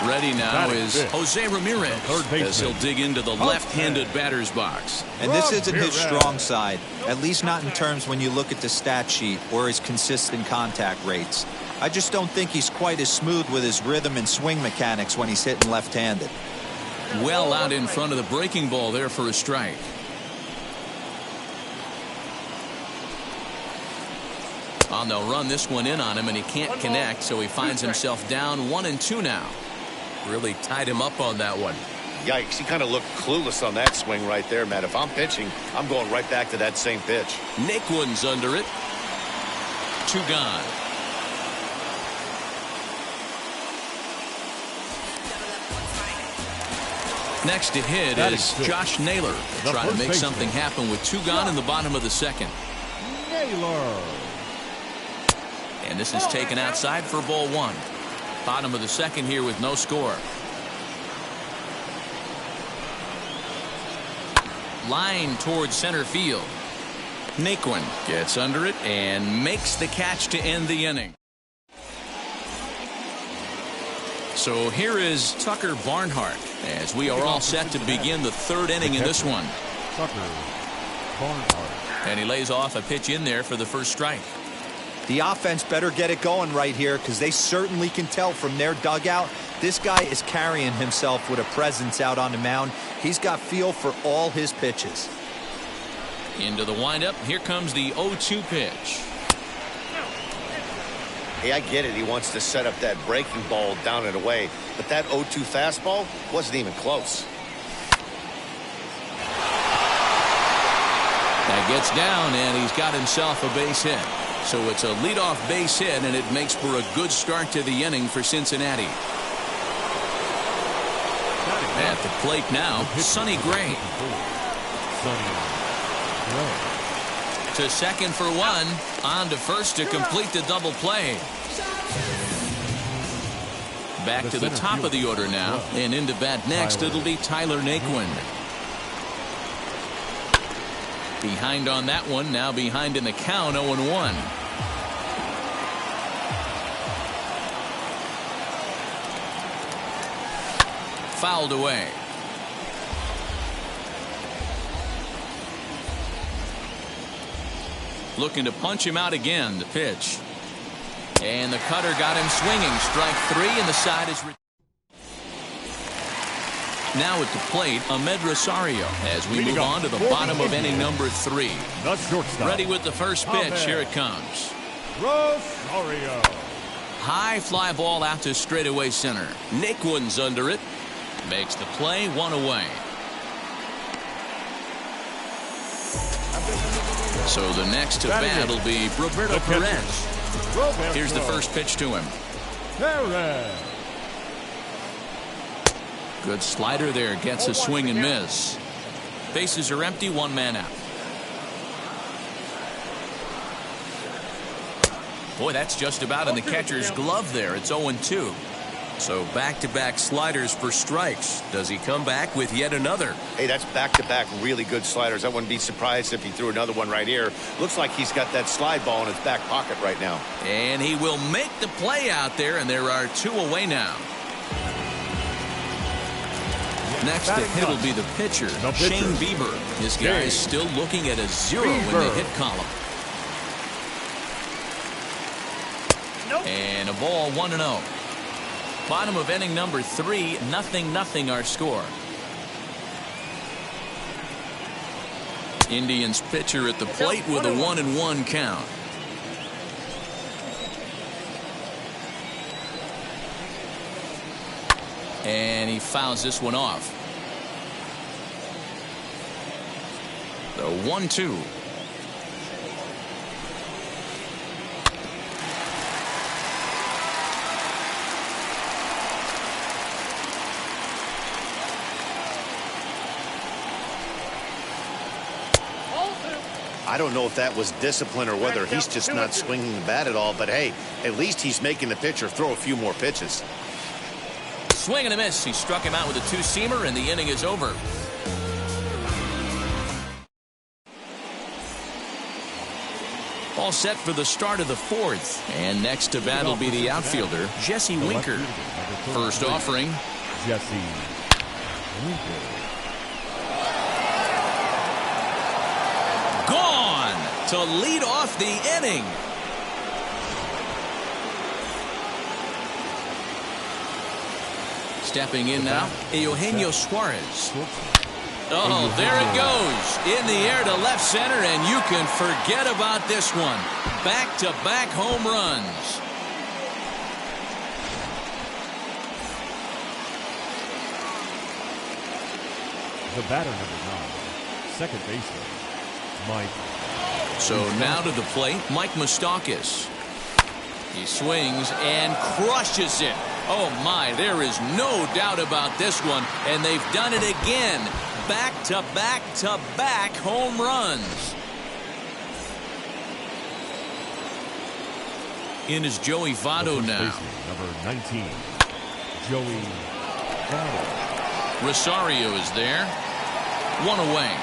Ready now is Jose Ramirez as he'll dig into the left-handed batter's box. And this isn't his strong side, at least not in terms when you look at the stat sheet or his consistent contact rates. I just don't think he's quite as smooth with his rhythm and swing mechanics when he's hitting left-handed. Well out in front of the breaking ball there for a strike. They'll run this one in on him, and he can't connect, so he finds himself down 1-2 now. Really tied him up on that one. Yikes, he kind of looked clueless on that swing right there, Matt. If I'm pitching, I'm going right back to that same pitch. Naquin's under it. 2 gone. Next to hit is Josh Naylor. Trying to make something happen with 2 gone in the bottom of the second. Naylor. And this is taken outside for ball 1. Bottom of the second here with no score. Line towards center field. Naquin gets under it and makes the catch to end the inning. So here is Tucker Barnhart as we are all set to begin the 3rd inning in this one. Tucker Barnhart. And he lays off a pitch in there for the first strike. The offense better get it going right here because they certainly can tell from their dugout this guy is carrying himself with a presence out on the mound. He's got feel for all his pitches. Into the windup. Here comes the 0-2 pitch. Hey, I get it. He wants to set up that breaking ball down and away, but that 0-2 fastball wasn't even close. That gets down, and he's got himself a base hit. So it's a leadoff base hit, and it makes for a good start to the inning for Cincinnati. At the plate now, Sonny Gray. To second for 1. On to first to complete the double play. Back to the top of the order now. And into bat next, it'll be Tyler Naquin. Behind on that one, now behind in the count, 0-1. Fouled away. Looking to punch him out again, the pitch. And the cutter got him swinging. Strike 3, and the side is... Now at the plate, Ahmed Rosario as we move on to the bottom of inning number 3. The shortstop. Ready with the first pitch. Here it comes. Rosario. High fly ball out to straightaway center. Naquin's under it. Makes the play, 1 away. So the next to bat will be Roberto Perez. Here's the first pitch to him. Good slider there. Gets a swing and miss. Bases are empty. 1 man out. Boy, that's just about in the catcher's glove there. It's 0-2. So back-to-back sliders for strikes. Does he come back with yet another? Hey, that's back-to-back really good sliders. I wouldn't be surprised if he threw another one right here. Looks like he's got that slide ball in his back pocket right now. And he will make the play out there, and there are 2 away now. Next to hit will be the pitcher, Shane Bieber. This guy is still looking at a 0 in the hit column. And a ball, 1-0. Bottom of inning number 3, 0-0 our score. Indians pitcher at the plate with a 1-1 count. And he fouls this one off. The 1-2. I don't know if that was discipline or whether he's just not swinging the bat at all, but hey, at least he's making the pitcher throw a few more pitches. Swing and a miss. He struck him out with a 2-seamer, and the inning is over. All set for the start of the 4th. And next to bat will be the outfielder, Jesse Winker. First offering. Jesse Winker. Gone to lead off the inning. Stepping in now, Eugenio Suarez. Oh, there it goes. In the air to left center, and you can forget about this one. Back-to-back home runs. The batter, number 9, second baseman, Mike. So now to the plate, Mike Moustakas. He swings and crushes it. Oh, my, there is no doubt about this one, and they've done it again. Back-to-back-to-back home runs. In is Joey Votto now. Number 19, Joey Votto. Rosario is there. 1 away.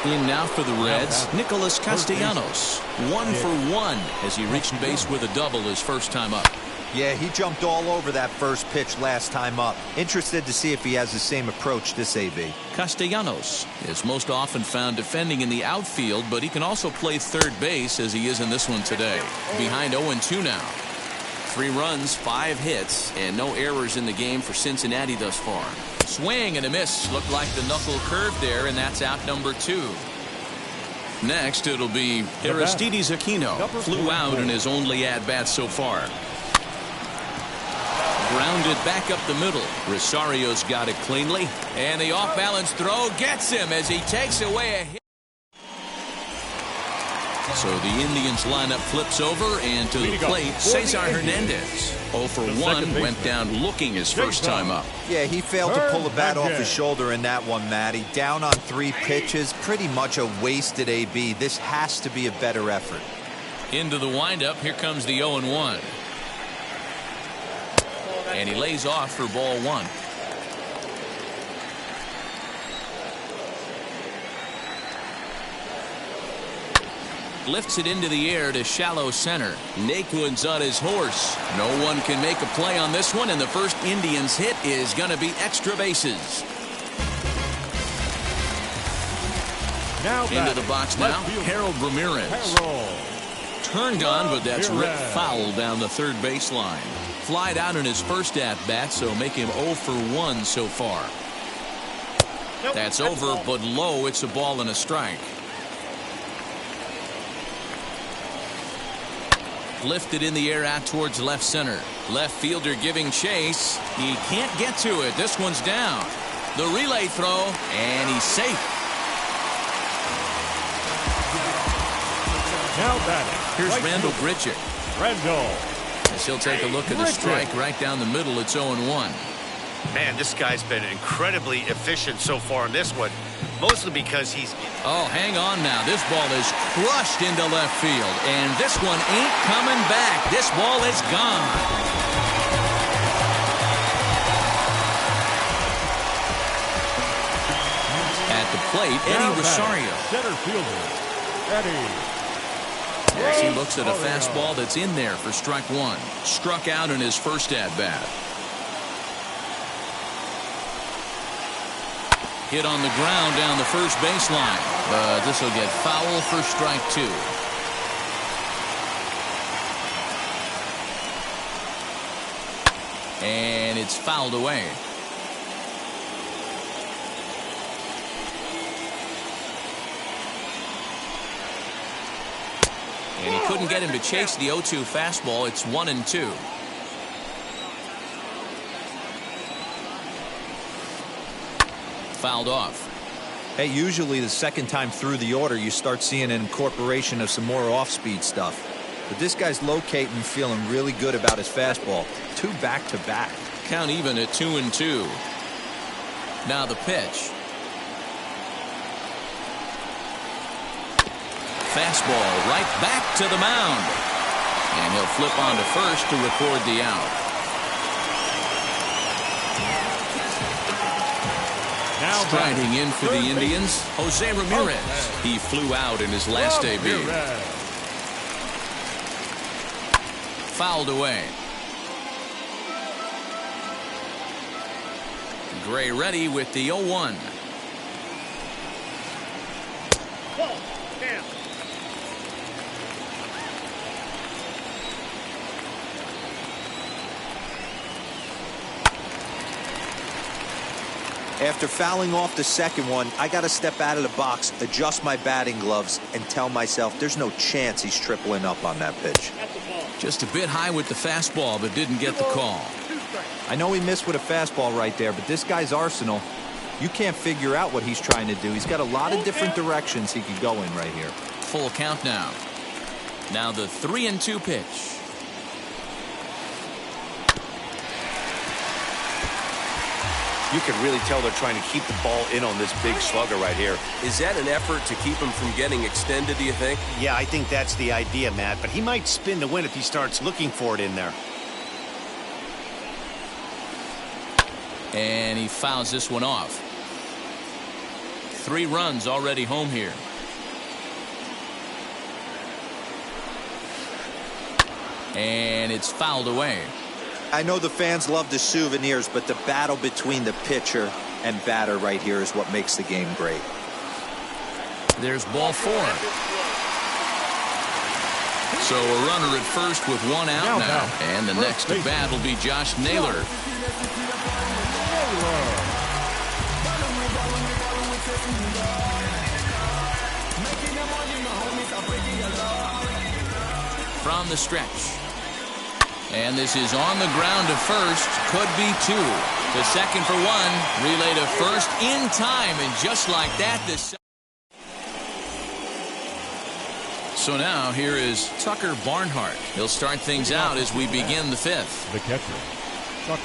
In now for the Reds, Nicholas Castellanos. 1 for 1 as he reached base with a double his first time up. Yeah, he jumped all over that first pitch last time up. Interested to see if he has the same approach this AB. Castellanos is most often found defending in the outfield, but he can also play third base as he is in this one today. Behind 0-2 now. 3 runs, 5 hits, and no errors in the game for Cincinnati thus far. Swing and a miss. Looked like the knuckle curve there, and that's out number 2. Next, it'll be Aristides Aquino. Flew out in his only at-bat so far. Grounded back up the middle. Rosario's got it cleanly. And the off-balance throw gets him as he takes away a hit. So the Indians lineup flips over, and to the plate, Cesar Hernandez. 0 for 1, went down looking his first time up. Yeah, he failed to pull the bat off his shoulder in that one, Matty. Down on 3 pitches, pretty much a wasted AB. This has to be a better effort. Into the windup, here comes the 0-1. And he lays off for ball 1. Lifts it into the air to shallow center. Naquin's on his horse. No one can make a play on this one, and the first Indians hit is going to be extra bases. Now into the box now, Harold Ramirez. Turned on, but that's ripped foul down the third baseline. Flied out in his first at-bat, so make him 0 for 1 so far. That's over, but low. It's a ball and a strike. Lifted in the air out towards left center. Left fielder giving chase. He can't get to it. This one's down. The relay throw, and he's safe. Now batting. Here's Right Randall fielder. Grichuk. Randall. As he'll take a look at the strike right down the middle. It's 0-1. Man, this guy's been incredibly efficient so far in this one, mostly because he's... Oh, hang on now. This ball is crushed into left field, and this one ain't coming back. This ball is gone. At the plate, Eddie Rosario. Center fielder, Eddie. As he looks at a fastball that's in there for strike one. Struck out in his first at-bat. Hit on the ground down the first baseline. This will get foul for strike two. And it's fouled away. And he couldn't get him to chase the 0-2 fastball. It's 1-2. Fouled off. Hey, usually the second time through the order, you start seeing an incorporation of some more off-speed stuff. But this guy's locating and feeling really good about his fastball. 2 back-to-back. Count even at 2-2. Now the pitch. Fastball right back to the mound. And he'll flip on to first to record the out. Now Striding in for the third Indians, base. Jose Ramirez. He flew out in his last debut. Ramirez. Fouled away. Gray ready with the 0-1. After fouling off the second one, I got to step out of the box, adjust my batting gloves, and tell myself there's no chance he's tripling up on that pitch. Just a bit high with the fastball, but didn't get the call. I know he missed with a fastball right there, but this guy's arsenal, you can't figure out what he's trying to do. He's got a lot of different directions he could go in right here. Full count now. Now the 3-2 pitch. You can really tell they're trying to keep the ball in on this big slugger right here. Is that an effort to keep him from getting extended, do you think? Yeah, I think that's the idea, Matt, but he might spin to win if he starts looking for it in there. And he fouls this one off. 3 runs already home here. And it's fouled away. I know the fans love the souvenirs, but the battle between the pitcher and batter right here is what makes the game great. There's ball 4. So a runner at first with 1 out now. And the next at bat will be Josh Naylor. From the stretch. And this is on the ground to first. Could be 2. The second for 1. Relay to first in time. And just like that, this. So now here is Tucker Barnhart. He'll start things out as we begin the 5th. The catcher, Tucker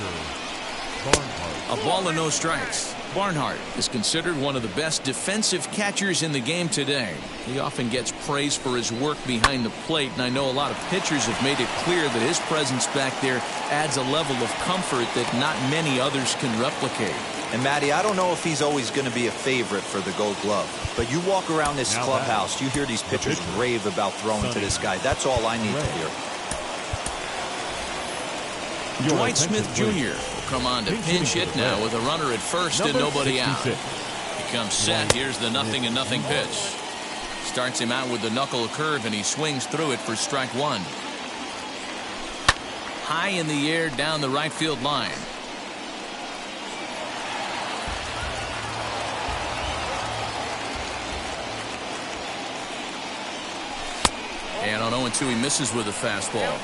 Barnhart. A ball and no strikes. Barnhart is considered one of the best defensive catchers in the game today. He often gets praise for his work behind the plate, and I know a lot of pitchers have made it clear that his presence back there adds a level of comfort that not many others can replicate. And Matty, I don't know if he's always going to be a favorite for the Gold Glove, but you walk around this clubhouse, you hear these pitchers rave about throwing to this guy. That's all I need to hear. Dwight Smith Jr. will come on to pinch hit now with a runner at first and nobody out. He comes set. Here's the 0-0 pitch. Starts him out with the knuckle curve, and he swings through it for strike 1. High in the air down the right field line. And on 0-2, he misses with a fastball.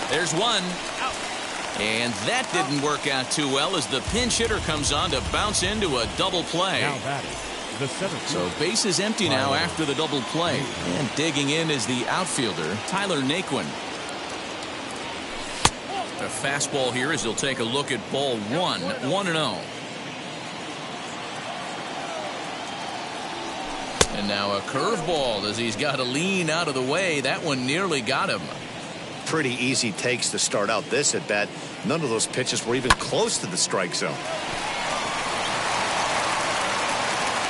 There's one. And that didn't work out too well as the pinch hitter comes on to bounce into a double play. Now batting, the seventh. So base is empty now after the double play. And digging in is the outfielder, Tyler Naquin. A fastball here as he'll take a look at ball 1, 1-0. And now a curveball as he's got to lean out of the way. That one nearly got him. Pretty easy takes to start out this at bat. None of those pitches were even close to the strike zone.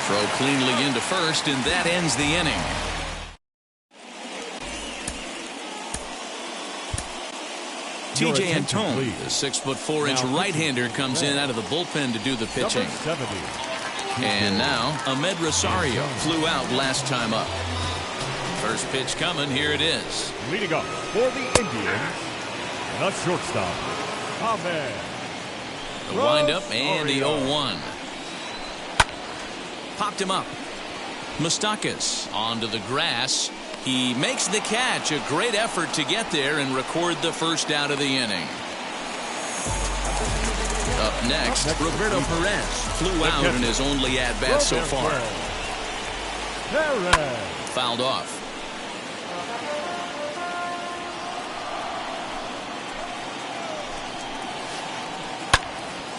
Throw cleanly into first, and that ends the inning. TJ Antone, the 6'4" right-hander, comes in out of the bullpen to do the pitching. And now Ahmed Rosario flew out last time up. First pitch coming. Here it is. Leading up for the Indians, the shortstop, Ahmed. The windup and the 0-1. Popped him up. Mustakis onto the grass. He makes the catch. A great effort to get there and record the first out of the inning. Up next, Roberto Perez flew out in his only at-bat so far. Fouled off.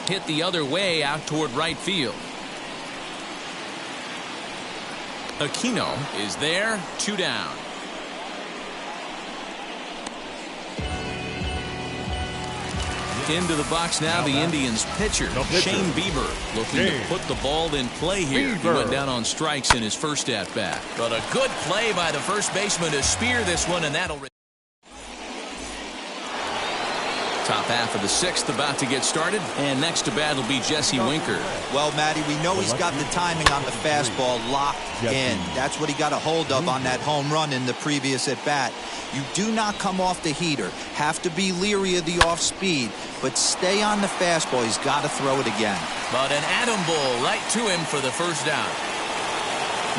Hit the other way out toward right field. Aquino is there, 2 down. Into the box now, the Indians pitcher, Shane Bieber, looking to put the ball in play here. He went down on strikes in his first at-bat. But a good play by the first baseman to spear this one, and that'll... Top half of the 6th about to get started, and next to bat will be Jesse Winker. Well, Matty, we know he's got the timing on the fastball locked in. That's what he got a hold of on that home run in the previous at-bat. You do not come off the heater. Have to be leery of the off-speed, but stay on the fastball. He's got to throw it again. But an atom ball right to him for the first out.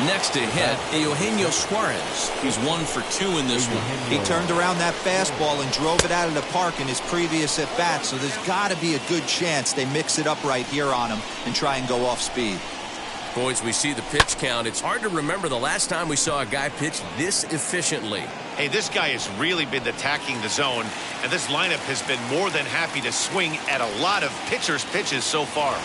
Next to hit, Eugenio Suarez. He's 1 for 2 in this one. He turned around that fastball and drove it out of the park in his previous at-bat, so there's got to be a good chance they mix it up right here on him and try and go off speed. Boys, we see the pitch count. It's hard to remember the last time we saw a guy pitch this efficiently. Hey, this guy has really been attacking the zone, and this lineup has been more than happy to swing at a lot of pitchers' pitches so far.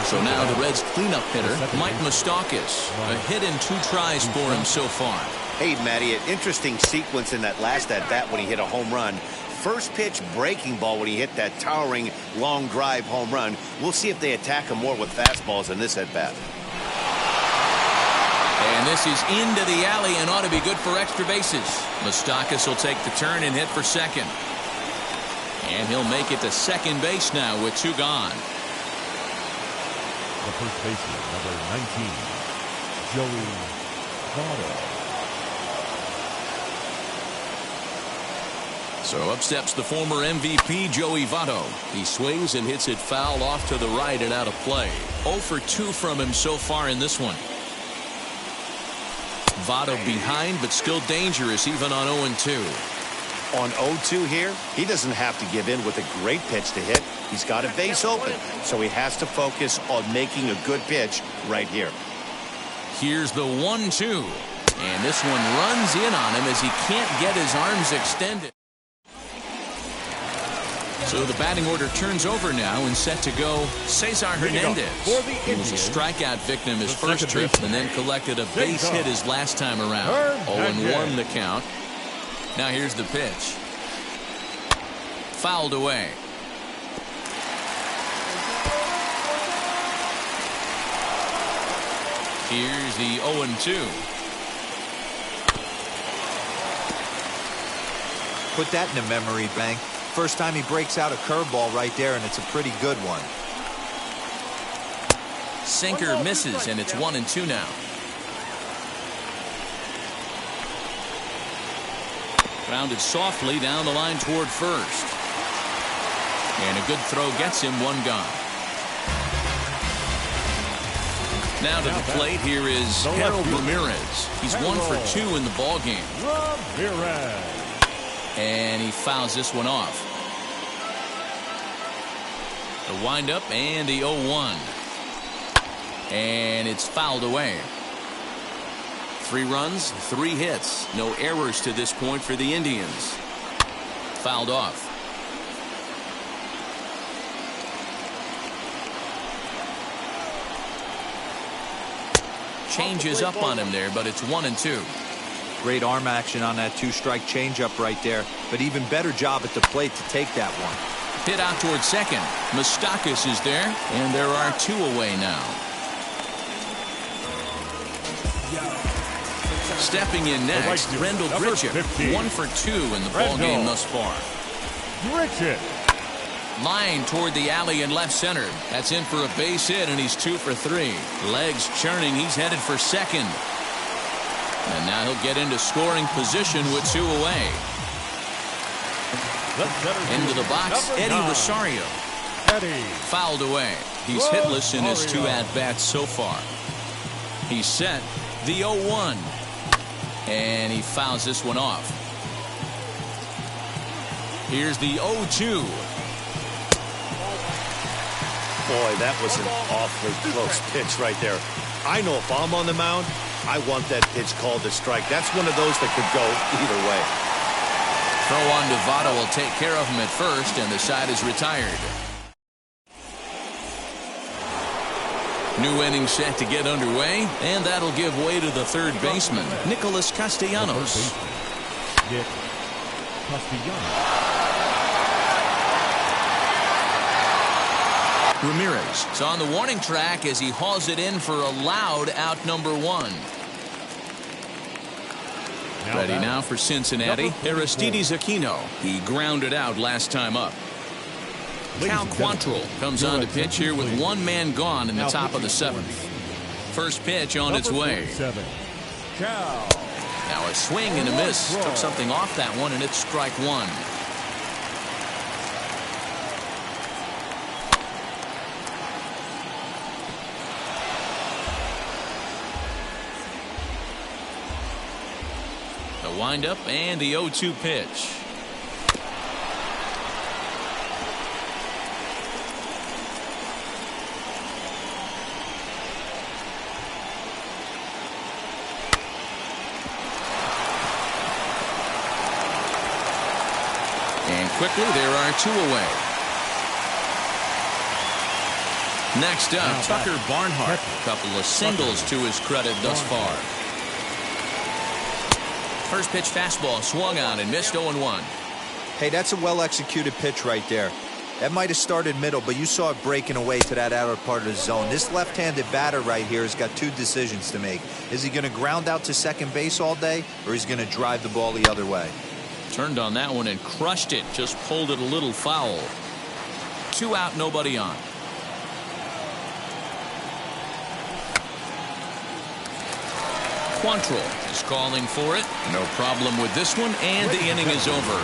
So now the Reds' cleanup hitter, Mike Mustakis. A hit in 2 tries for him so far. Hey, Matty, an interesting sequence in that last at-bat when he hit a home run. First pitch breaking ball when he hit that towering long drive home run. We'll see if they attack him more with fastballs in this at-bat. And this is into the alley and ought to be good for extra bases. Mustakis will take the turn and hit for second. And he'll make it to second base now with 2 gone. The first baseman, number 19, Joey Votto. So up steps the former MVP, Joey Votto. He swings and hits it foul off to the right and out of play. 0 for 2 from him so far in this one. Votto behind, but still dangerous even on 0-2. On 0-2 here, he doesn't have to give in with a great pitch to hit. He's got a base open, so he has to focus on making a good pitch right here. Here's the 1-2. And this one runs in on him as he can't get his arms extended. So the batting order turns over now and set to go Cesar Hernandez. He was a strikeout victim his first trip and then collected a base hit his last time around. 0-1 the count. Now here's the pitch. Fouled away. Here's the 0-2. Put that in a memory bank. First time he breaks out a curveball right there, and it's a pretty good one. Sinker misses, and it's 1-2 now. Grounded softly down the line toward first. And a good throw gets him one gone. Now to the plate, here is Harold Ramirez. He's 1 for 2 in the ball game. Ramirez. And he fouls this one off. The windup and the 0-1. And it's fouled away. 3 runs, 3 hits. No errors to this point for the Indians. Fouled off. Changes up on him there, but it's 1-2. Great arm action on that 2-strike changeup right there, but even better job at the plate to take that one. Hit out towards second. Moustakas is there, and there are 2 away now. Stepping in next, Rendell Grichuk, 1 for 2 in the ball game thus far. Grichuk. Line toward the alley in left center. That's in for a base hit, and he's 2 for 3. Legs churning. He's headed for second. And now he'll get into scoring position with 2 away. Into the box, Eddie Rosario. Fouled away. He's hitless in his 2 at-bats so far. He's set. The 0-1. And he fouls this one off. Here's the 0-2. Boy, that was an awfully close pitch right there. I know if I'm on the mound, I want that pitch called a strike. That's one of those that could go either way. Throw on to Votto will take care of him at first, and the side is retired. New inning set to get underway, and that'll give way to the third baseman, Nicholas Castellanos. Nick Castellanos. Ramirez is on the warning track as he hauls it in for a loud out number 1. Ready now for Cincinnati, Aristides Aquino. He grounded out last time up. Cal Quantrill comes on to pitch here with 1 man gone in the top of the 7th. First pitch on its way. Now a swing and a miss. Took something off that one, and it's strike 1. The windup and the 0-2 pitch. And quickly there are 2 away. Next up, Tucker Barnhart. A couple of singles to his credit thus far. First pitch fastball swung on and missed 0-1. Hey, that's a well-executed pitch right there. That might have started middle, but you saw it breaking away to that outer part of the zone. This left-handed batter right here has got 2 decisions to make. Is he going to ground out to second base all day, or is he going to drive the ball the other way? Turned on that one and crushed it. Just pulled it a little foul. 2 out, nobody on. Quantrill is calling for it. No problem with this one, and the inning is over.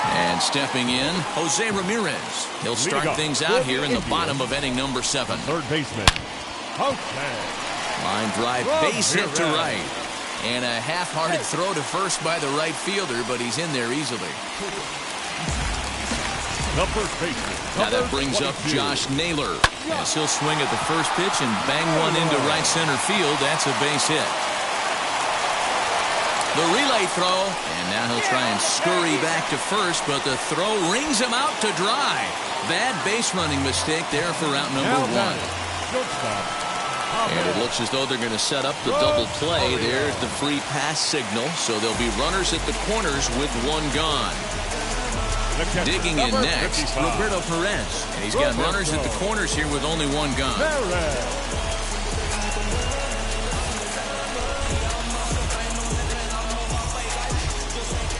And stepping in, Jose Ramirez. He'll start things out here in the bottom of inning number 7. Third baseman, Jose. Line drive, base hit to right. And a half-hearted throw to first by the right fielder, but he's in there easily. The first baseman. Now that brings up Josh Naylor. As he'll swing at the first pitch and bang one into right center field. That's a base hit. The relay throw, and now he'll try and scurry back to first, but the throw rings him out to dry. Bad base running mistake there for out number 1. And it looks as though they're going to set up the double play. There's the free pass signal, so there'll be runners at the corners with 1 gone. Digging in next, Roberto Perez. And he's got runners at the corners here with only 1 gone.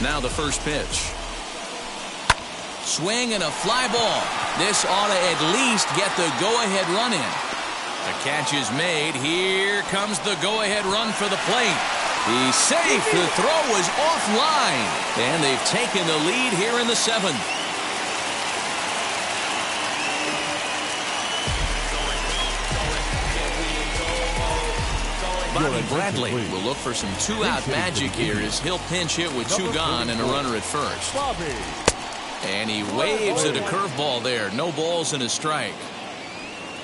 Now the first pitch. Swing and a fly ball. This ought to at least get the go-ahead run in. The catch is made. Here comes the go-ahead run for the plate. He's safe. The throw was offline. And they've taken the lead here in the 7th. Bobby Bradley will look for some two-out magic here as he'll pinch hit with 2 gone and a runner at first. And he waves at a curveball there. No balls and a strike.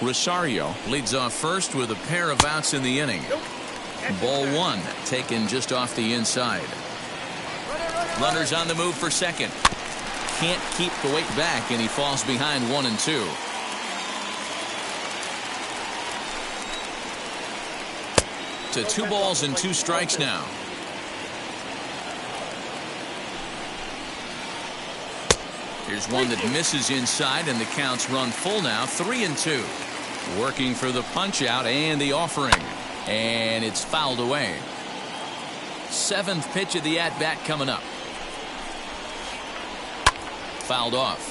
Rosario leads off first with a pair of outs in the inning. Ball 1 taken just off the inside. Runners on the move for second. Can't keep the weight back, and he falls behind 1 and 2. To 2 balls and 2 strikes now. Here's one that misses inside, and the count's run full now, 3 and 2. Working for the punch out and the offering, and it's fouled away. 7th pitch of the at bat coming up. Fouled off.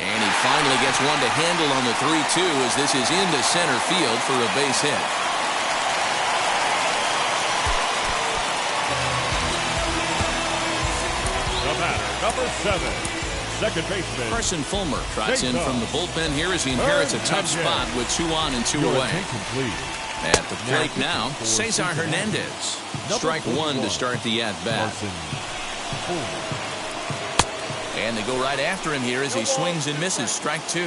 And he finally gets one to handle on the 3-2 as this is into center field for a base hit. The batter, number 7, second baseman Carson Fulmer trots in from the bullpen here as he inherits a tough spot with 2 on and 2 away. At the plate now, Cesar Hernandez. Strike 1 to start the at-bat. And they go right after him here as he swings and misses. Strike 2.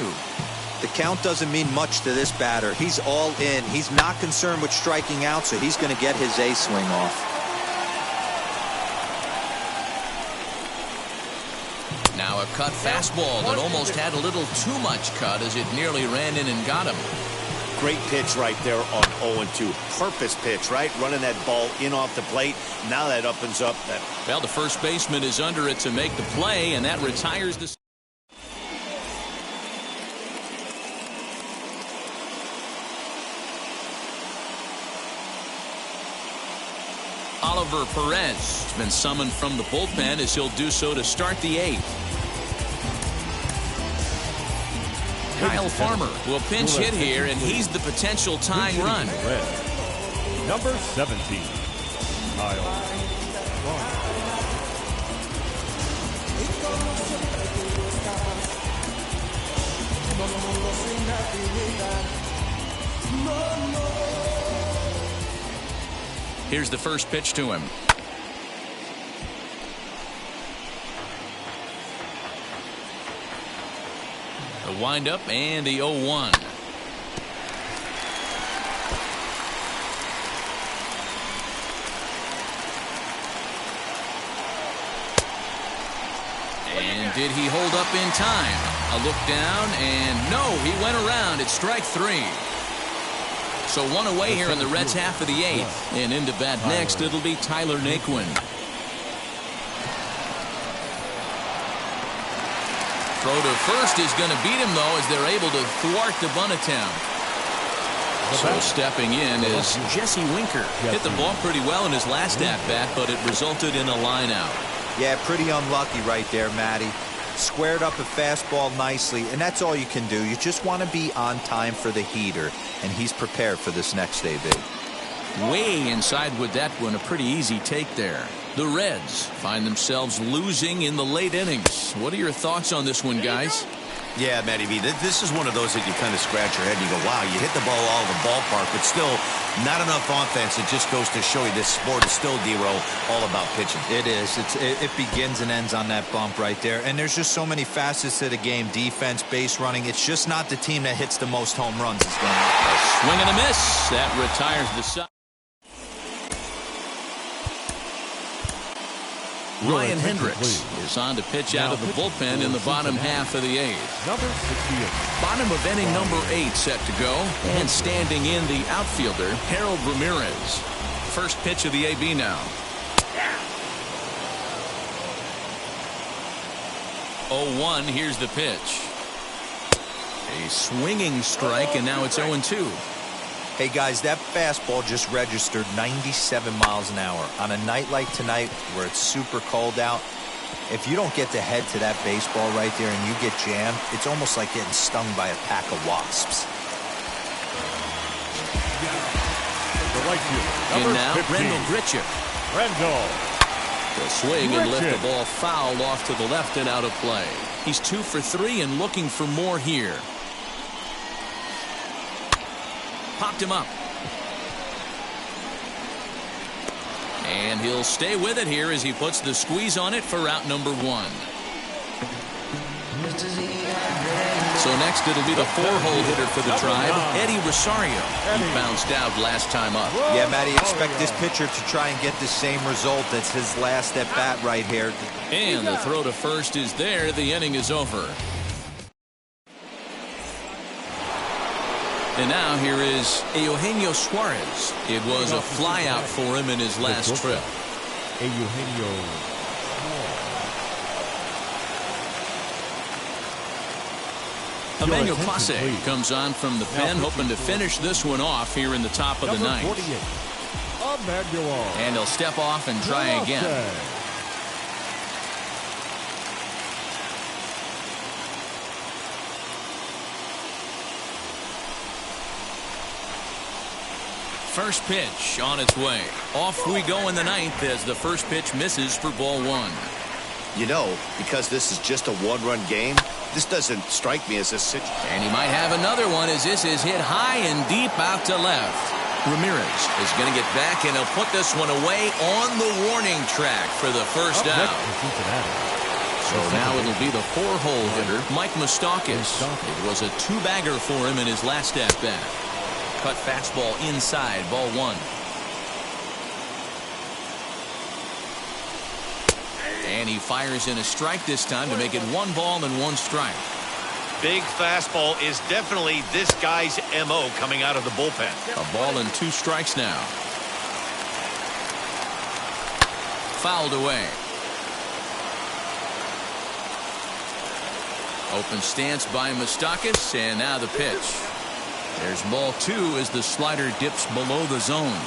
The count doesn't mean much to this batter. He's all in. He's not concerned with striking out, so he's going to get his A swing off. Now a cut fastball that almost had a little too much cut as it nearly ran in and got him. Great pitch right there on 0-2. Purpose pitch, right? Running that ball in off the plate. Now that opens up that. Well, the first baseman is under it to make the play, and that retires the. Oliver Perez has been summoned from the bullpen as he'll do so to start the 8th. Kyle Farmer will pinch hit here, and he's the potential tying run. Number 17, Kyle Farmer. Here's the first pitch to him. The windup and the 0-1. And did he hold up in time? A look down, and no, he went around. It's strike 3. So 1 away here in the Reds' half of the 8th. And into bat next, it'll be Tyler Naquin. Throw to first is going to beat him, though, as they're able to thwart the bunt attempt. So stepping in is Jesse Winker. Hit the ball pretty well in his last at-bat, but it resulted in a line out. Yeah, pretty unlucky right there, Matty. Squared up a fastball nicely, and that's all you can do. You just want to be on time for the heater, and he's prepared for this next AB. Way inside with that one, a pretty easy take there. The Reds find themselves losing in the late innings. What are your thoughts on this one, guys? Yeah, Matty B, this is one of those that you kind of scratch your head and you go, wow, you hit the ball all over the ballpark, but still not enough offense. It just goes to show you this sport is still, D-Row, all about pitching. It is. It begins and ends on that bump right there. And there's just so many facets to the game. Defense, base running. It's just not the team that hits the most home runs. It's going to a swing and a miss. That retires the side. Ryan Hendricks is on to pitch out of the bullpen in the bottom half of the 8th. Number 68. Bottom of inning number 8 set to go. And standing in the outfielder, Harold Ramirez. First pitch of the AB now. 0-1, here's the pitch. A swinging strike, and now it's 0-2. Hey guys, that fastball just registered 97 miles an hour. On a night like tonight where it's super cold out, if you don't get the head to that baseball right there and you get jammed, it's almost like getting stung by a pack of wasps. right field. And Number now 15. Rendell Grichuk. Rendell. The swing and lift Grichuk. the ball foul off to the left and out of play. He's 2 for 3 and looking for more here. Popped him up. And he'll stay with it here as he puts the squeeze on it for out number 1. So next it'll be the 4-hole hitter for the Tribe, Eddie Rosario. He bounced out last time up. Yeah, Matty, expect this pitcher to try and get the same result as his last at bat right here. And the throw to first is there. The inning is over. And now here is Eugenio Suarez. It was a flyout for him in his last trip. Eugenio. Emmanuel attention, Clase please. comes on from the pen, hoping to finish this one off here in the top of the Number ninth. 48. Emmanuel. And he'll step off and try again. First pitch on its way. Off we go in the ninth as the first pitch misses for ball 1. You know, because this is just a one-run game, this doesn't strike me as a situation. And he might have another one as this is hit high and deep out to left. Ramirez is going to get back and he'll put this one away on the warning track for the first out. So now it'll be the 4-hole hitter, Mike Moustakas. It was a 2-bagger for him in his last at-bat. Cut fastball inside, ball 1. And he fires in a strike this time to make it 1 ball and 1 strike. Big fastball is definitely this guy's MO coming out of the bullpen. A ball and 2 strikes now. Fouled away. Open stance by Moustakas, and now the pitch. There's ball 2 as the slider dips below the zone.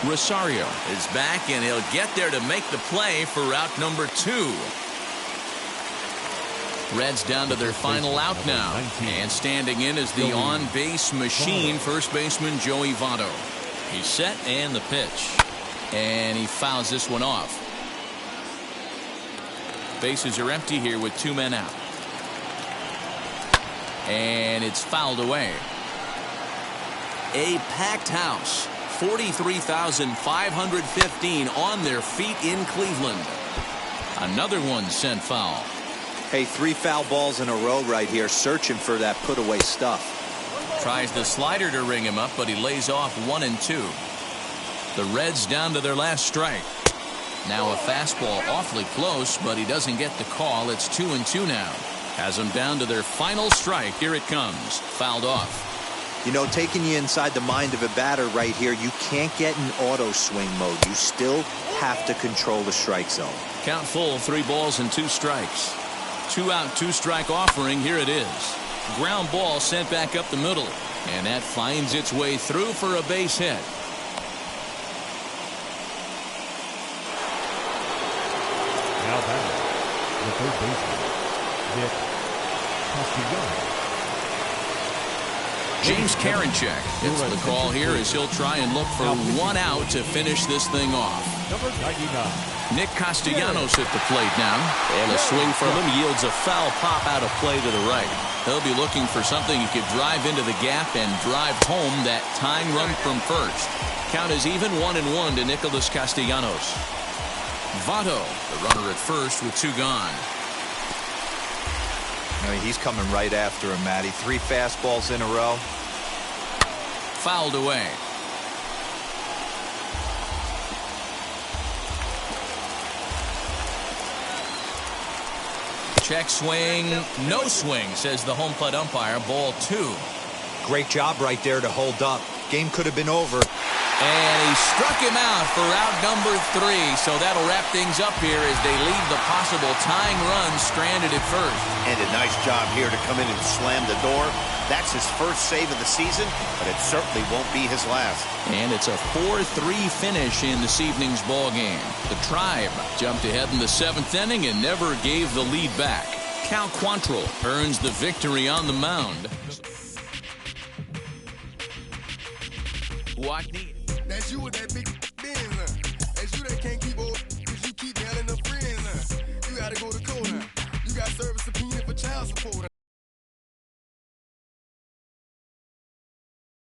Rosario is back, and he'll get there to make the play for out number 2. Reds down to their final out now. And standing in is the on-base machine, first baseman Joey Votto. He's set and the pitch. And he fouls this one off. Bases are empty here with 2 men out. And it's fouled away. A packed house. 43,515 on their feet in Cleveland. Another one sent foul. Hey, 3 foul balls in a row right here, searching for that put-away stuff. Tries the slider to ring him up, but he lays off 1 and 2. The Reds down to their last strike. Now a fastball awfully close, but he doesn't get the call. It's 2 and 2 now. Has them down to their final strike. Here it comes. Fouled off. You know, taking you inside the mind of a batter right here, you can't get in auto swing mode. You still have to control the strike zone. Count full, 3 balls and 2 strikes. 2 out, 2 strike offering. Here it is. Ground ball sent back up the middle. And that finds its way through for a base hit. Now batting, the third baseman, Nick Castellanos. James Karinchak gets the call here as he'll try and look for 1 out to finish this thing off. Number 99. Nick Castellanos at the plate now. And a swing from him yields a foul pop out of play to the right. He'll be looking for something he could drive into the gap and drive home that tying run from first. Count is even 1-1 to Nicholas Castellanos. Votto, the runner at first with 2 gone. I mean, he's coming right after him, Matty. 3 fastballs in a row. Fouled away. Check swing, no swing, says the home plate umpire. Ball 2. Great job right there to hold up. Game could have been over. And he struck him out for out number 3. So that'll wrap things up here as they leave the possible tying run stranded at first. And a nice job here to come in and slam the door. That's his first save of the season, but it certainly won't be his last. And it's a 4-3 finish in this evening's ball game. The Tribe jumped ahead in the 7th inning and never gave the lead back. Cal Quantrill earns the victory on the mound. Watney. That's you with that big Benz, That's you that can't keep old, cause you keep yelling the friends, You gotta go to court, You got service subpoena for child support,